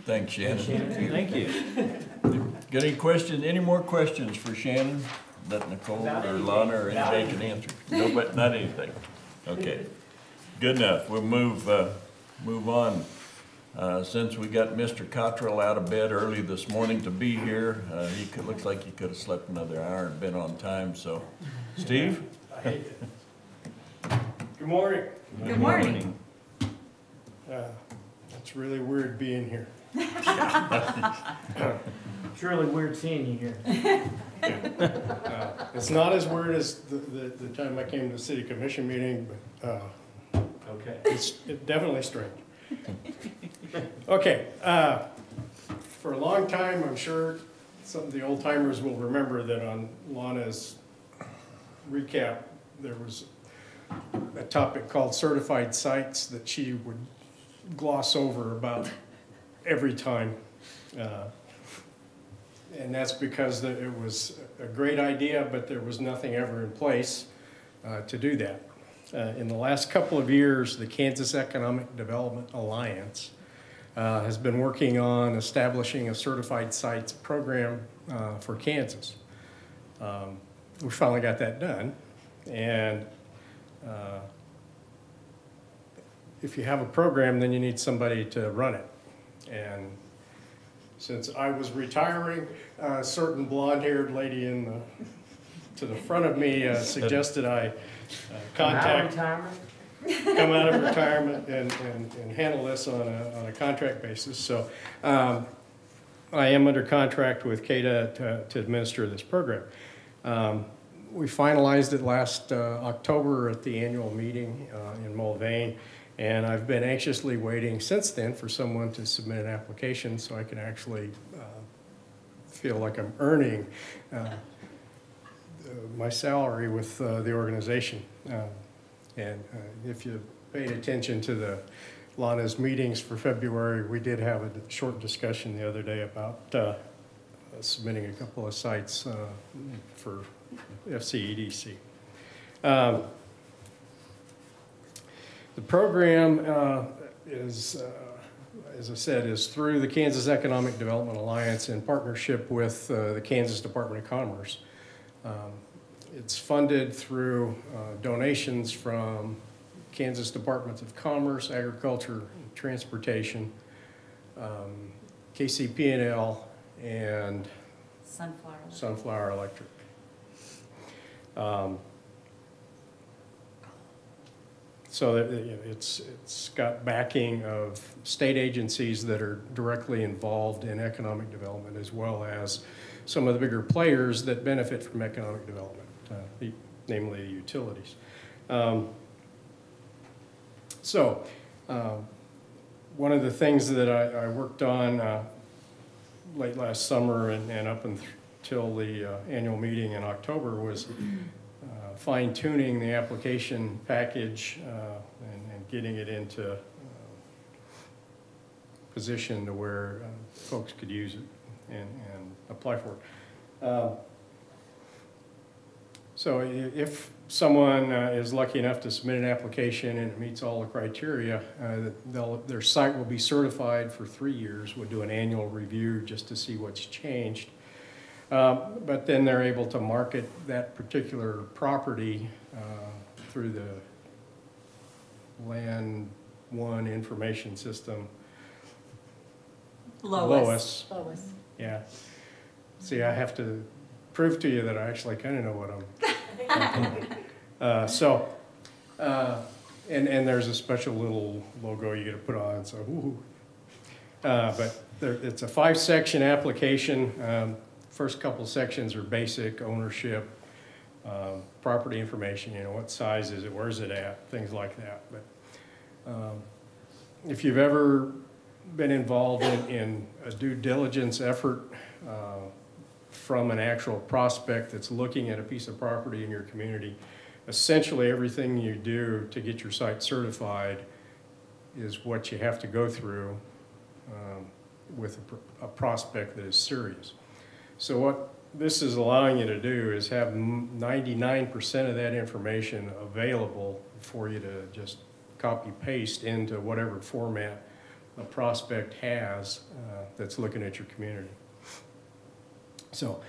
thanks, Shannon. Thank you. Got any more questions for Shannon that Nicole or Lana or anybody can answer? No, but not anything. Okay, good enough. We'll move on. Since we got Mr. Cottrell out of bed early this morning to be here, looks like he could have slept another hour and been on time, so. Steve? I hate it. Good morning. Good morning. It's really weird being here. It's really weird seeing you here. It's not as weird as the time I came to the city commission meeting, but Okay. it's definitely strange. Okay, for a long time, I'm sure some of the old timers will remember that on Lana's recap, there was a topic called certified sites that she would gloss over about every time. And that's because it was a great idea, but there was nothing ever in place to do that. In the last couple of years, the Kansas Economic Development Alliance has been working on establishing a certified sites program for Kansas. We finally got that done, and if you have a program, then you need somebody to run it. And since I was retiring, a certain blonde-haired lady to the front of me suggested I contact, come out of retirement and handle this on a contract basis. So I am under contract with CADA to administer this program. We finalized it last October at the annual meeting in Mulvane, and I've been anxiously waiting since then for someone to submit an application so I can actually feel like I'm earning my salary with the organization. And if you paid attention to the Lana's meetings for February, we did have a short discussion the other day about submitting a couple of sites for FCEDC. The program is, as I said, is through the Kansas Economic Development Alliance in partnership with the Kansas Department of Commerce. It's funded through donations from Kansas Departments of Commerce, Agriculture, Transportation, KCP&L, and Sunflower Electric. So it's got backing of state agencies that are directly involved in economic development, as well as some of the bigger players that benefit from economic development, namely the utilities. One of the things that I worked on late last summer and up until the annual meeting in October was fine-tuning the application package and getting it into position to where folks could use it and apply for it. So if someone is lucky enough to submit an application and it meets all the criteria, their site will be certified for 3 years. We'll do an annual review just to see what's changed. But then they're able to market that particular property through the Land One information system. Lois. Yeah. See, I have to prove to you that I actually kind of know what I'm. And there's a special little logo you get to put on. So, but it's a 5-section application. First couple sections are basic ownership, property information, what size is it, where's it at, things like that. But if you've ever been involved in a due diligence effort from an actual prospect that's looking at a piece of property in your community, essentially everything you do to get your site certified is what you have to go through with a prospect that is serious. So what this is allowing you to do is have 99% of that information available for you to just copy paste into whatever format a prospect has that's looking at your community. So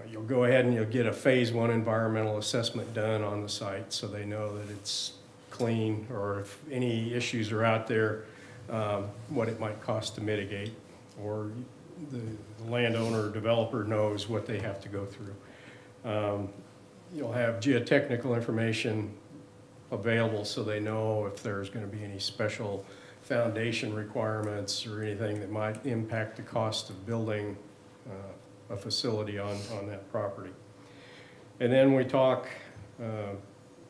you'll go ahead and you'll get a phase 1 environmental assessment done on the site so they know that it's clean, or if any issues are out there, what it might cost to mitigate, or the landowner or developer knows what they have to go through. You'll have geotechnical information available so they know if there's going to be any special foundation requirements or anything that might impact the cost of building a facility on that property. And then we talk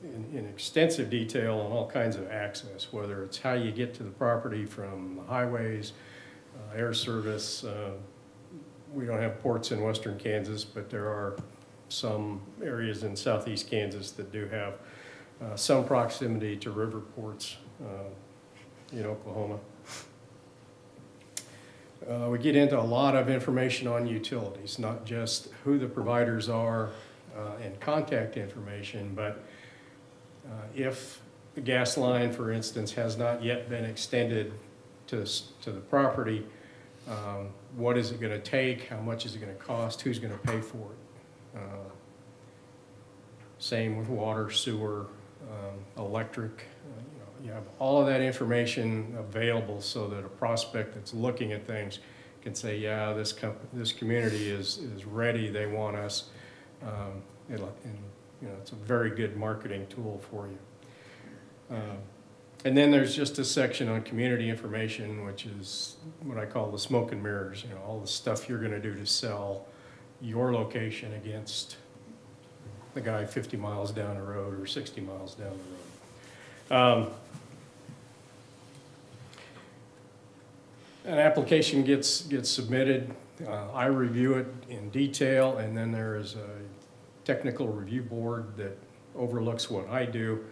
in extensive detail on all kinds of access, whether it's how you get to the property from the highways, air service. We don't have ports in western Kansas, but there are some areas in southeast Kansas that do have some proximity to river ports in Oklahoma. We get into a lot of information on utilities, not just who the providers are and contact information, but if the gas line, for instance, has not yet been extended to the property, what is it going to take? How much is it going to cost? Who's going to pay for it? Same with water, sewer, electric. You have all of that information available so that a prospect that's looking at things can say, yeah, this community is ready. They want us. It's a very good marketing tool for you. And then there's just a section on community information, which is what I call the smoke and mirrors. All the stuff you're going to do to sell your location against the guy 50 miles down the road or 60 miles down the road. An application gets submitted. I review it in detail, and then there is a technical review board that overlooks what I do,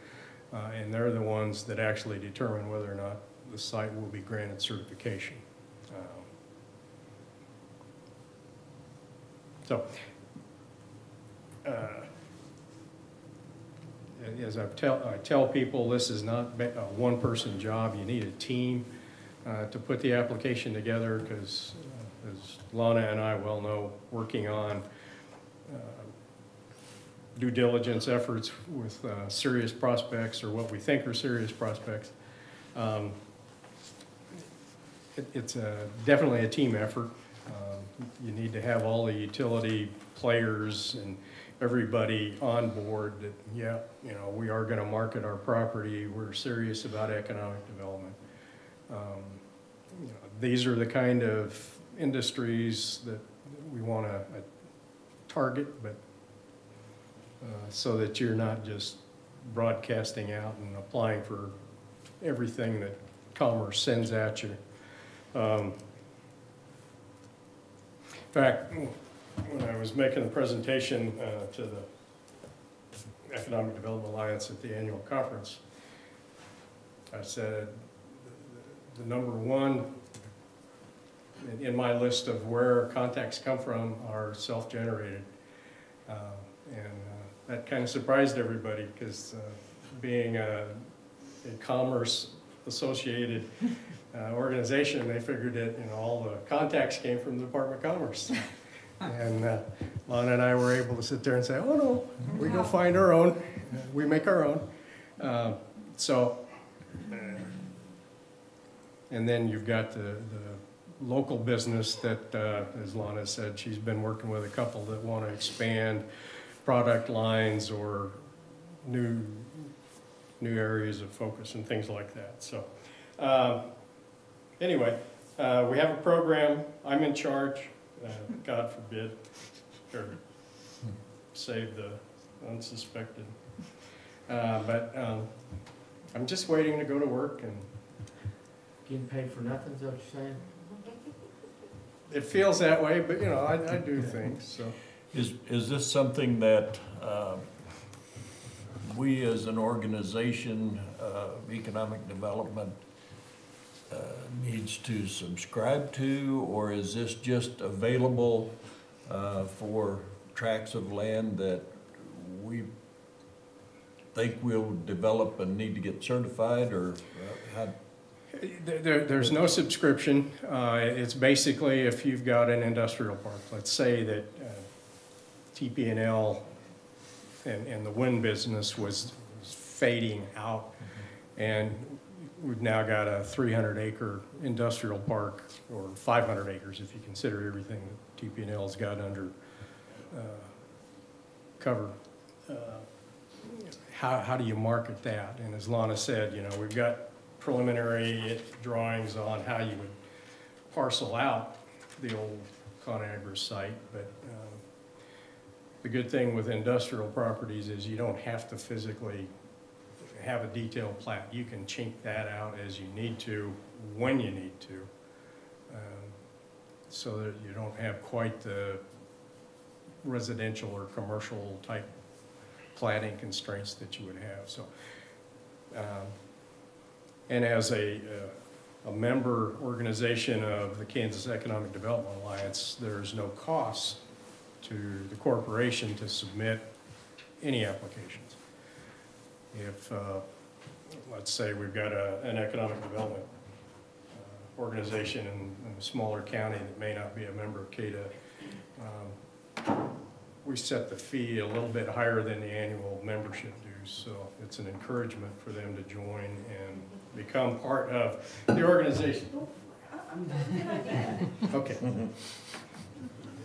and they're the ones that actually determine whether or not the site will be granted certification. As I tell people, this is not a one-person job. You need a team to put the application together, because as Lana and I well know, working on due diligence efforts with serious prospects, or what we think are serious prospects, it's definitely a team effort. You need to have all the utility players and everybody on board that, yeah, we are going to market our property. We're serious about economic development. These are the kind of industries that we want to target, but so that you're not just broadcasting out and applying for everything that Commerce sends at you. In fact, when I was making the presentation to the Economic Development Alliance at the annual conference, I said the number one in my list of where contacts come from are self-generated. And that kind of surprised everybody, because being a Commerce associated organization, they figured that all the contacts came from the Department of Commerce. And Lana and I were able to sit there and say, oh no, we go find our own, we make our own. And then you've got the local business that, as Lana said, she's been working with a couple that want to expand product lines or new areas of focus and things like that. So anyway, we have a program. I'm in charge. God forbid, or save the unsuspected. But I'm just waiting to go to work, and Getting paid for nothing, is that what you're saying? it feels that way, but I do things, so. Is this something that we as an organization of economic development needs to subscribe to, or is this just available for tracts of land that we think we'll develop and need to get certified, or how? There's no subscription. It's basically if you've got an industrial park. Let's say that TP&L and the wind business was fading out, and we've now got a 300-acre industrial park, or 500 acres if you consider everything that TP&L's got under cover. How do you market that? And as Lana said, we've got preliminary drawings on how you would parcel out the old ConAgra site, but The good thing with industrial properties is you don't have to physically have a detailed plat. You can chink that out as you need to, when you need to, so that you don't have quite the residential or commercial type platting constraints that you would have. So, and as a member organization of the Kansas Economic Development Alliance, there's no cost to the corporation to submit any applications. If, let's say we've got an economic development organization in a smaller county that may not be a member of CADA, we set the fee a little bit higher than the annual membership dues. So it's an encouragement for them to join and become part of the organization. Okay.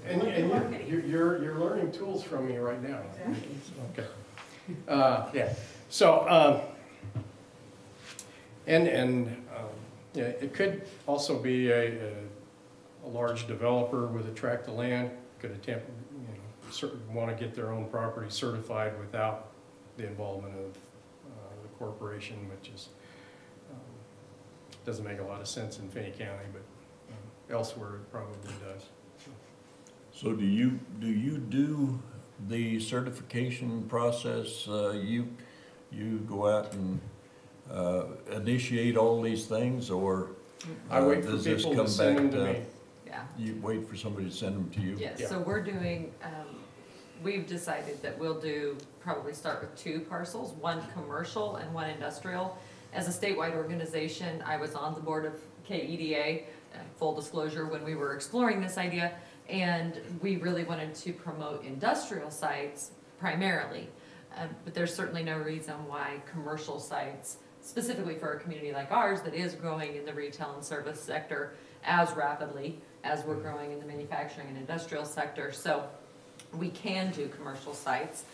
And you're learning tools from me right now. Okay. Yeah. So, yeah, it could also be a large developer with a tract of land could attempt, want to get their own property certified without the involvement of the corporation, which is doesn't make a lot of sense in Finney County, but elsewhere it probably does. So do you do the certification process? You go out and initiate all these things, or I wait for does this people come to send them back to me. Yeah. You wait for somebody to send them to you? Yes, Yeah. so we're doing, we've decided that we'll probably start with 2 parcels, one commercial and one industrial. As a statewide organization, I was on the board of KEDA, full disclosure, when we were exploring this idea, and we really wanted to promote industrial sites primarily. But there's certainly no reason why commercial sites, specifically for a community like ours that is growing in the retail and service sector as rapidly as we're growing in the manufacturing and industrial sector. So we can do commercial sites.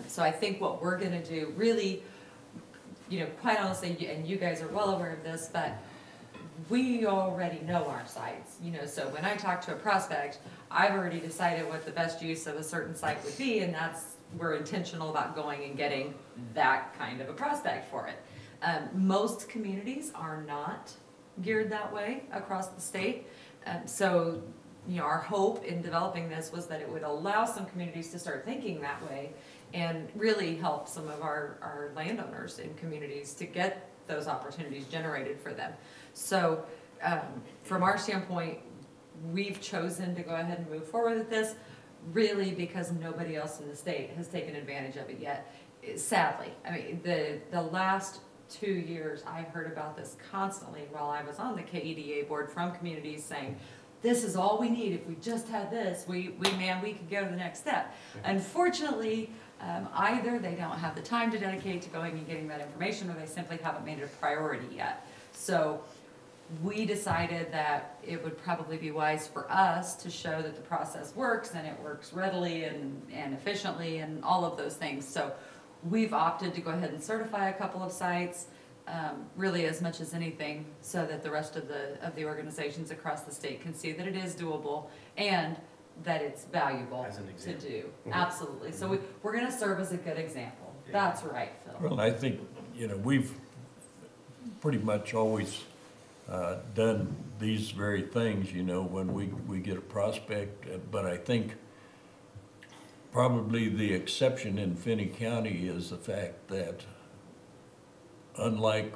So I think what we're gonna do really, quite honestly, and you guys are well aware of this, but we already know our sites, so when I talk to a prospect, I've already decided what the best use of a certain site would be, and we're intentional about going and getting that kind of a prospect for it. Most communities are not geared that way across the state. So, our hope in developing this was that it would allow some communities to start thinking that way and really help some of our landowners in communities to get those opportunities generated for them. So, from our standpoint, we've chosen to go ahead and move forward with this, really because nobody else in the state has taken advantage of it yet. Sadly, I mean, the last 2 years, I heard about this constantly while I was on the KEDA board from communities saying, this is all we need. If we just had this, we could go to the next step. Unfortunately, either they don't have the time to dedicate to going and getting that information, or they simply haven't made it a priority yet. So we decided that it would probably be wise for us to show that the process works, and it works readily and efficiently and all of those things. So we've opted to go ahead and certify a couple of sites, really as much as anything, so that the rest of the organizations across the state can see that it is doable and that it's valuable As an to example. do. Absolutely. So we're going to serve as a good example. That's right, Phil. Well, I think, we've pretty much always done these very things, when we get a prospect, but I think probably the exception in Finney County is the fact that unlike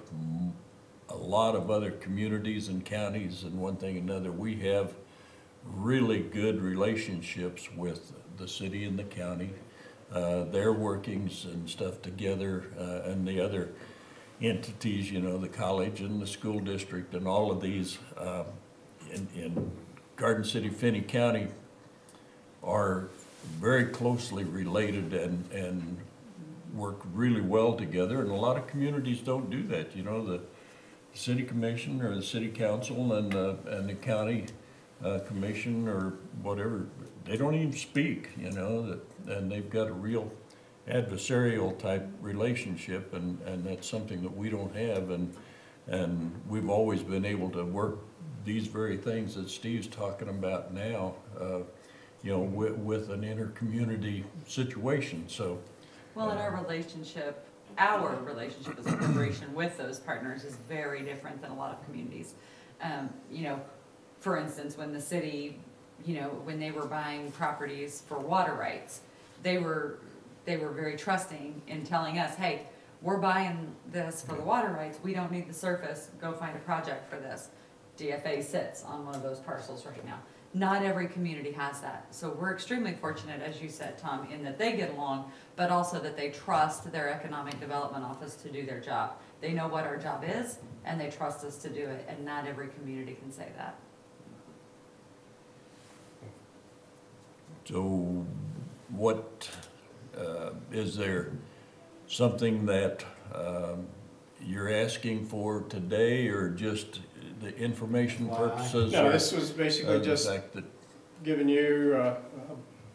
a lot of other communities and counties and one thing or another, we have really good relationships with the city and the county, their workings and stuff together, and the other entities, the college and the school district and all of these in Garden City, Finney County are very closely related and work really well together, and a lot of communities don't do that. The city commission or the city council and the county commission or whatever, they don't even speak, and they've got a real adversarial type relationship, and that's something that we don't have, and we've always been able to work these very things that Steve's talking about now you know, with an inter-community situation, so. Well, and our relationship as a corporation with those partners is very different than a lot of communities. You know, for instance, when the city, you know, when they were buying properties for water rights, they were very trusting in telling us, hey, we're buying this for the water rights, we don't need the surface, go find a project for this. DFA sits on one of those parcels right now. Not every community has that. So we're extremely fortunate, as you said, Tom, in that they get along, but also that they trust their economic development office to do their job. They know what our job is, and they trust us to do it, and not every community can say that. So what, is there something that you're asking for today, or just the information purposes? No, or, this was basically the just fact that giving you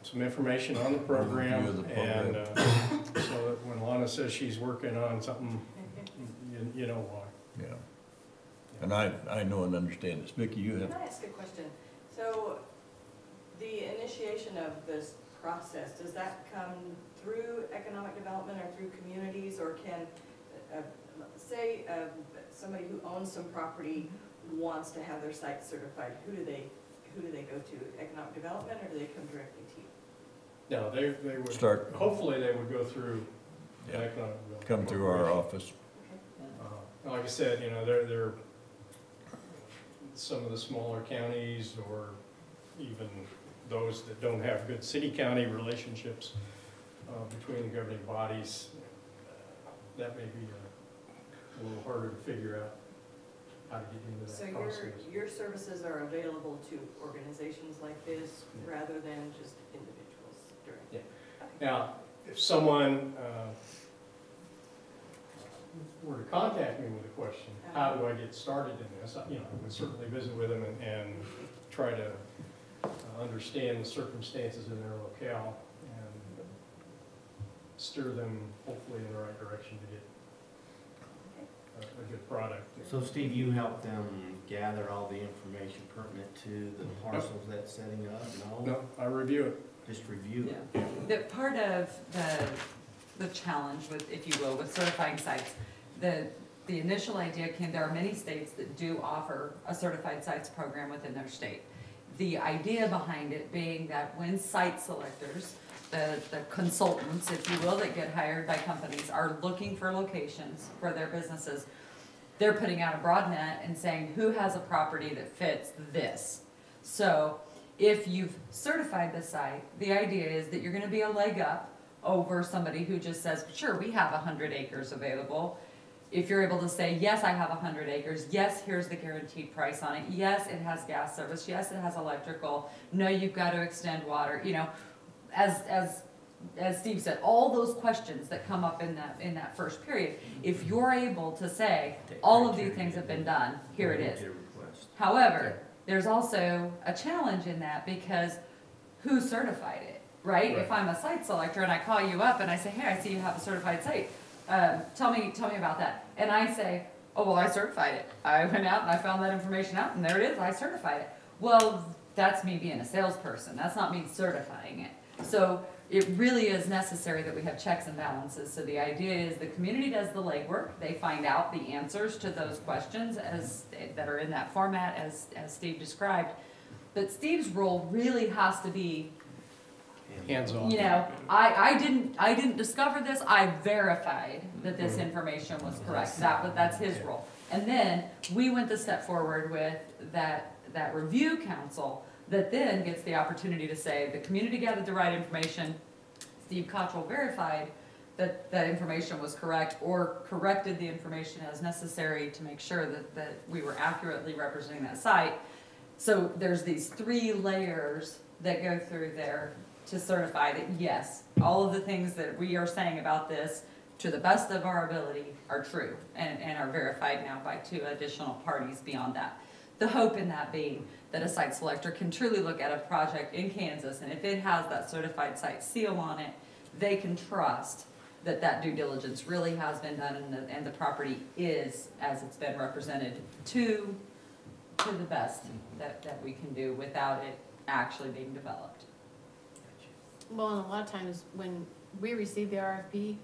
some information on the program, Overview of the program. and so that when Lana says she's working on something, you know why. Yeah, and I know and understand this. Vicki, you have, Can I ask a question? So the initiation of this process, does that come through economic development or through communities, or can, say somebody who owns some property wants to have their site certified, who do they go to? Economic development, or do they come directly to you? No, they would, Start. hopefully they would go through the Yeah. economic development. come through our Corporation. office. Like I said, you know, they're some of the smaller counties, or even those that don't have good city-county relationships between the governing bodies, that may be a little harder to figure out how to get into So that process. your services are available to organizations like this rather than just individuals directly? Now, if someone were to contact me with a question, how do I get started in this? You know, I would certainly visit with them and try to understand the circumstances in their locale and steer them hopefully in the right direction to get a good product. So Steve, you help them gather all the information pertinent to the parcels that's setting up? No, I review it. Just review it? Yeah. The part of the challenge with, if you will, with certifying sites, the initial idea came, there are many states that do offer a certified sites program within their state. The idea behind it being that when site selectors, the consultants, if you will, that get hired by companies are looking for locations for their businesses, they're putting out a broad net and saying, who has a property that fits this? So if you've certified the site, the idea is that you're gonna be a leg up over somebody who just says, sure, we have 100 acres available. If you're able to say, yes, I have 100 acres, yes, here's the guaranteed price on it, yes, it has gas service, yes, it has electrical, no, you've got to extend water, you know, as Steve said, all those questions that come up in that first period, if you're able to say, all of these things have been done, here it is. However, there's also a challenge in that, because who certified it, right? If I'm a site selector and I call you up and I say, hey, I see you have a certified site, tell me about that. And I say, oh, well, I certified it. I went out and I found that information out, and there it is, I certified it. Well, that's me being a salesperson. That's not me certifying it. So it really is necessary that we have checks and balances. So the idea is the community does the legwork. They find out the answers to those questions that are in that format as Steve described. But Steve's role really has to be, Hands-on. you know, I didn't discover this. I verified that this information was correct. That's his role. And then we went the step forward with that review council that then gets the opportunity to say the community gathered the right information. Steve Cottrell verified that the information was correct, or corrected the information as necessary to make sure that we were accurately representing that site. So there's these 3 layers that go through there to certify that, yes, all of the things that we are saying about this, to the best of our ability, are true and are verified now by 2 additional parties beyond that. The hope in that being that a site selector can truly look at a project in Kansas, and if it has that certified site seal on it, they can trust that that due diligence really has been done, and the property is as it's been represented to the best that we can do without it actually being developed. Well, and a lot of times when we receive the RFP,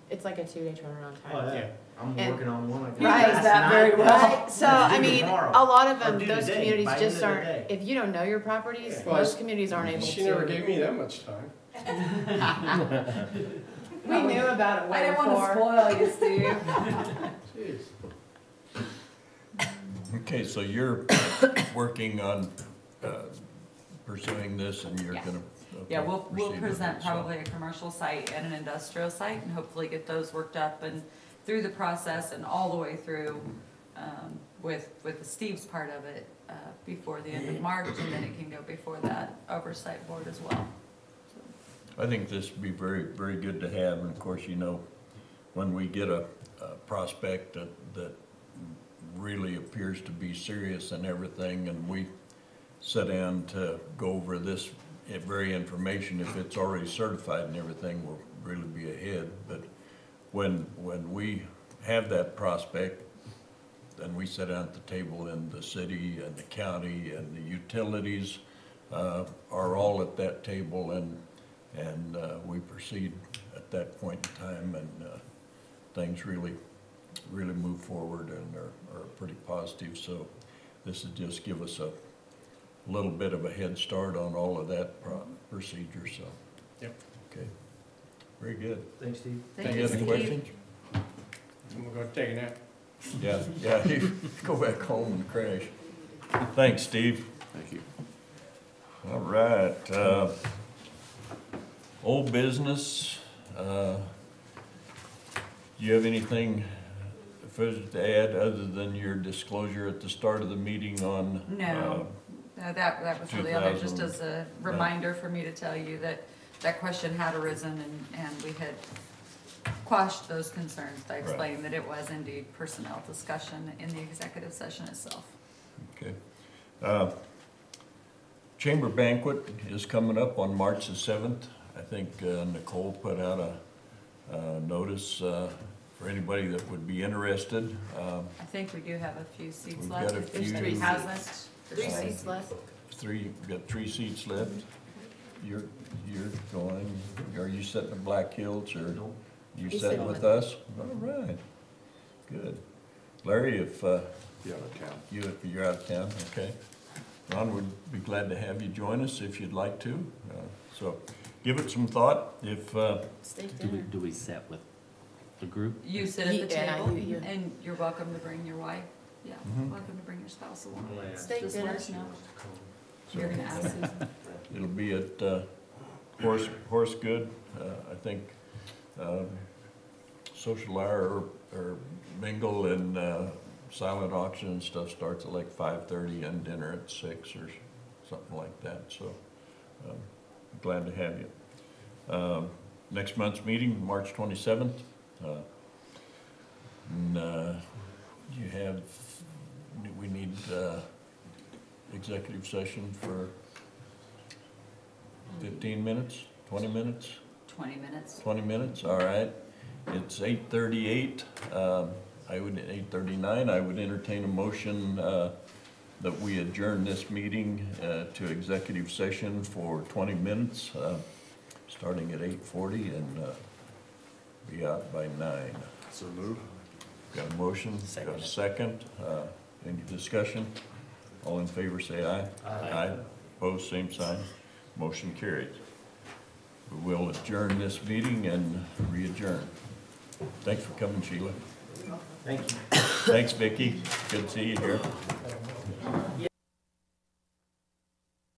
it's like a 2-day turnaround time. Oh, yeah, I'm And- working on one. I got Right, last that very night. well. So, Let's I do mean, tomorrow. a lot of Or them, do those today, communities by just end of the aren't, day. if you don't know your properties, Yeah. Well, most communities aren't able She never to. gave me that much time. We knew about it I way didn't want to before. spoil you, Steve. Jeez. Okay, so you're working on pursuing this and you're Yeah. gonna. Yeah, okay, we'll proceed with present it, so. probably a commercial site and an industrial site and hopefully get those worked up and through the process and all the way through with the Steve's part of it before the end of March, and then it can go before that oversight board as well. I think this would be very, very good to have, and of course, you know, when we get a prospect that really appears to be serious and everything, and we sit down to go over this very information, if it's already certified and everything, we'll really be ahead. But when we have that prospect, then we sit down at the table, and the city and the county and the utilities are all at that table, and we proceed at that point in time, and things really move forward and are pretty positive. So this would just give us a little bit of a head start on all of that procedure, so. Yep. Okay, very good. Thanks, Steve. Thank Any you, other Steve. questions? I'm gonna go take a nap. Yeah, you go back home and crash. Thanks, Steve. Thank you. All right, old business, do you have anything further to add other than your disclosure at the start of the meeting on? No. That was really other, just as a reminder for me to tell you that that question had arisen and we had quashed those concerns by explaining that it was indeed personnel discussion in the executive session itself. Okay. Chamber banquet is coming up on March the 7th. I think Nicole put out a notice for anybody that would be interested. I think we do have a few seats We've left. got a If few. anybody hasn't. 3 seats left. We've got 3 seats left. You're going, are you sitting in Black Hills or Nope. you He's sitting sitting with with us? All right, good. Larry, if Be out of town. you're out of town, okay. Ron would be glad to have you join us if you'd like to. So give it some thought. If, Steak Do we, dinner. do we sit with the group? You sit at the Yeah, table you- and you're welcome to bring your wife. Yeah, Mhm. welcome to bring your spouse along. I'm gonna ask Steak Just dinner. let us know. You're gonna ask Susan. it'll be at Horse Good, I think, social hour or mingle and silent auction and stuff starts at like 5:30 and dinner at 6 or something like that, so glad to have you. Next month's meeting, March 27th. You have, we need executive session for 15 minutes, 20 minutes? 20 minutes. 20 minutes, all right. It's 8:38, 8:39, I would entertain a motion that we adjourn this meeting to executive session for 20 minutes, starting at 8:40 and be out by 9. So move. Got a motion, got a second, any discussion? All in favor say aye. Aye. Opposed, same sign. Motion carried. We will adjourn this meeting and re-adjourn. Thanks for coming, Sheila. Thank you. Thanks, Vicki. Good to see you here.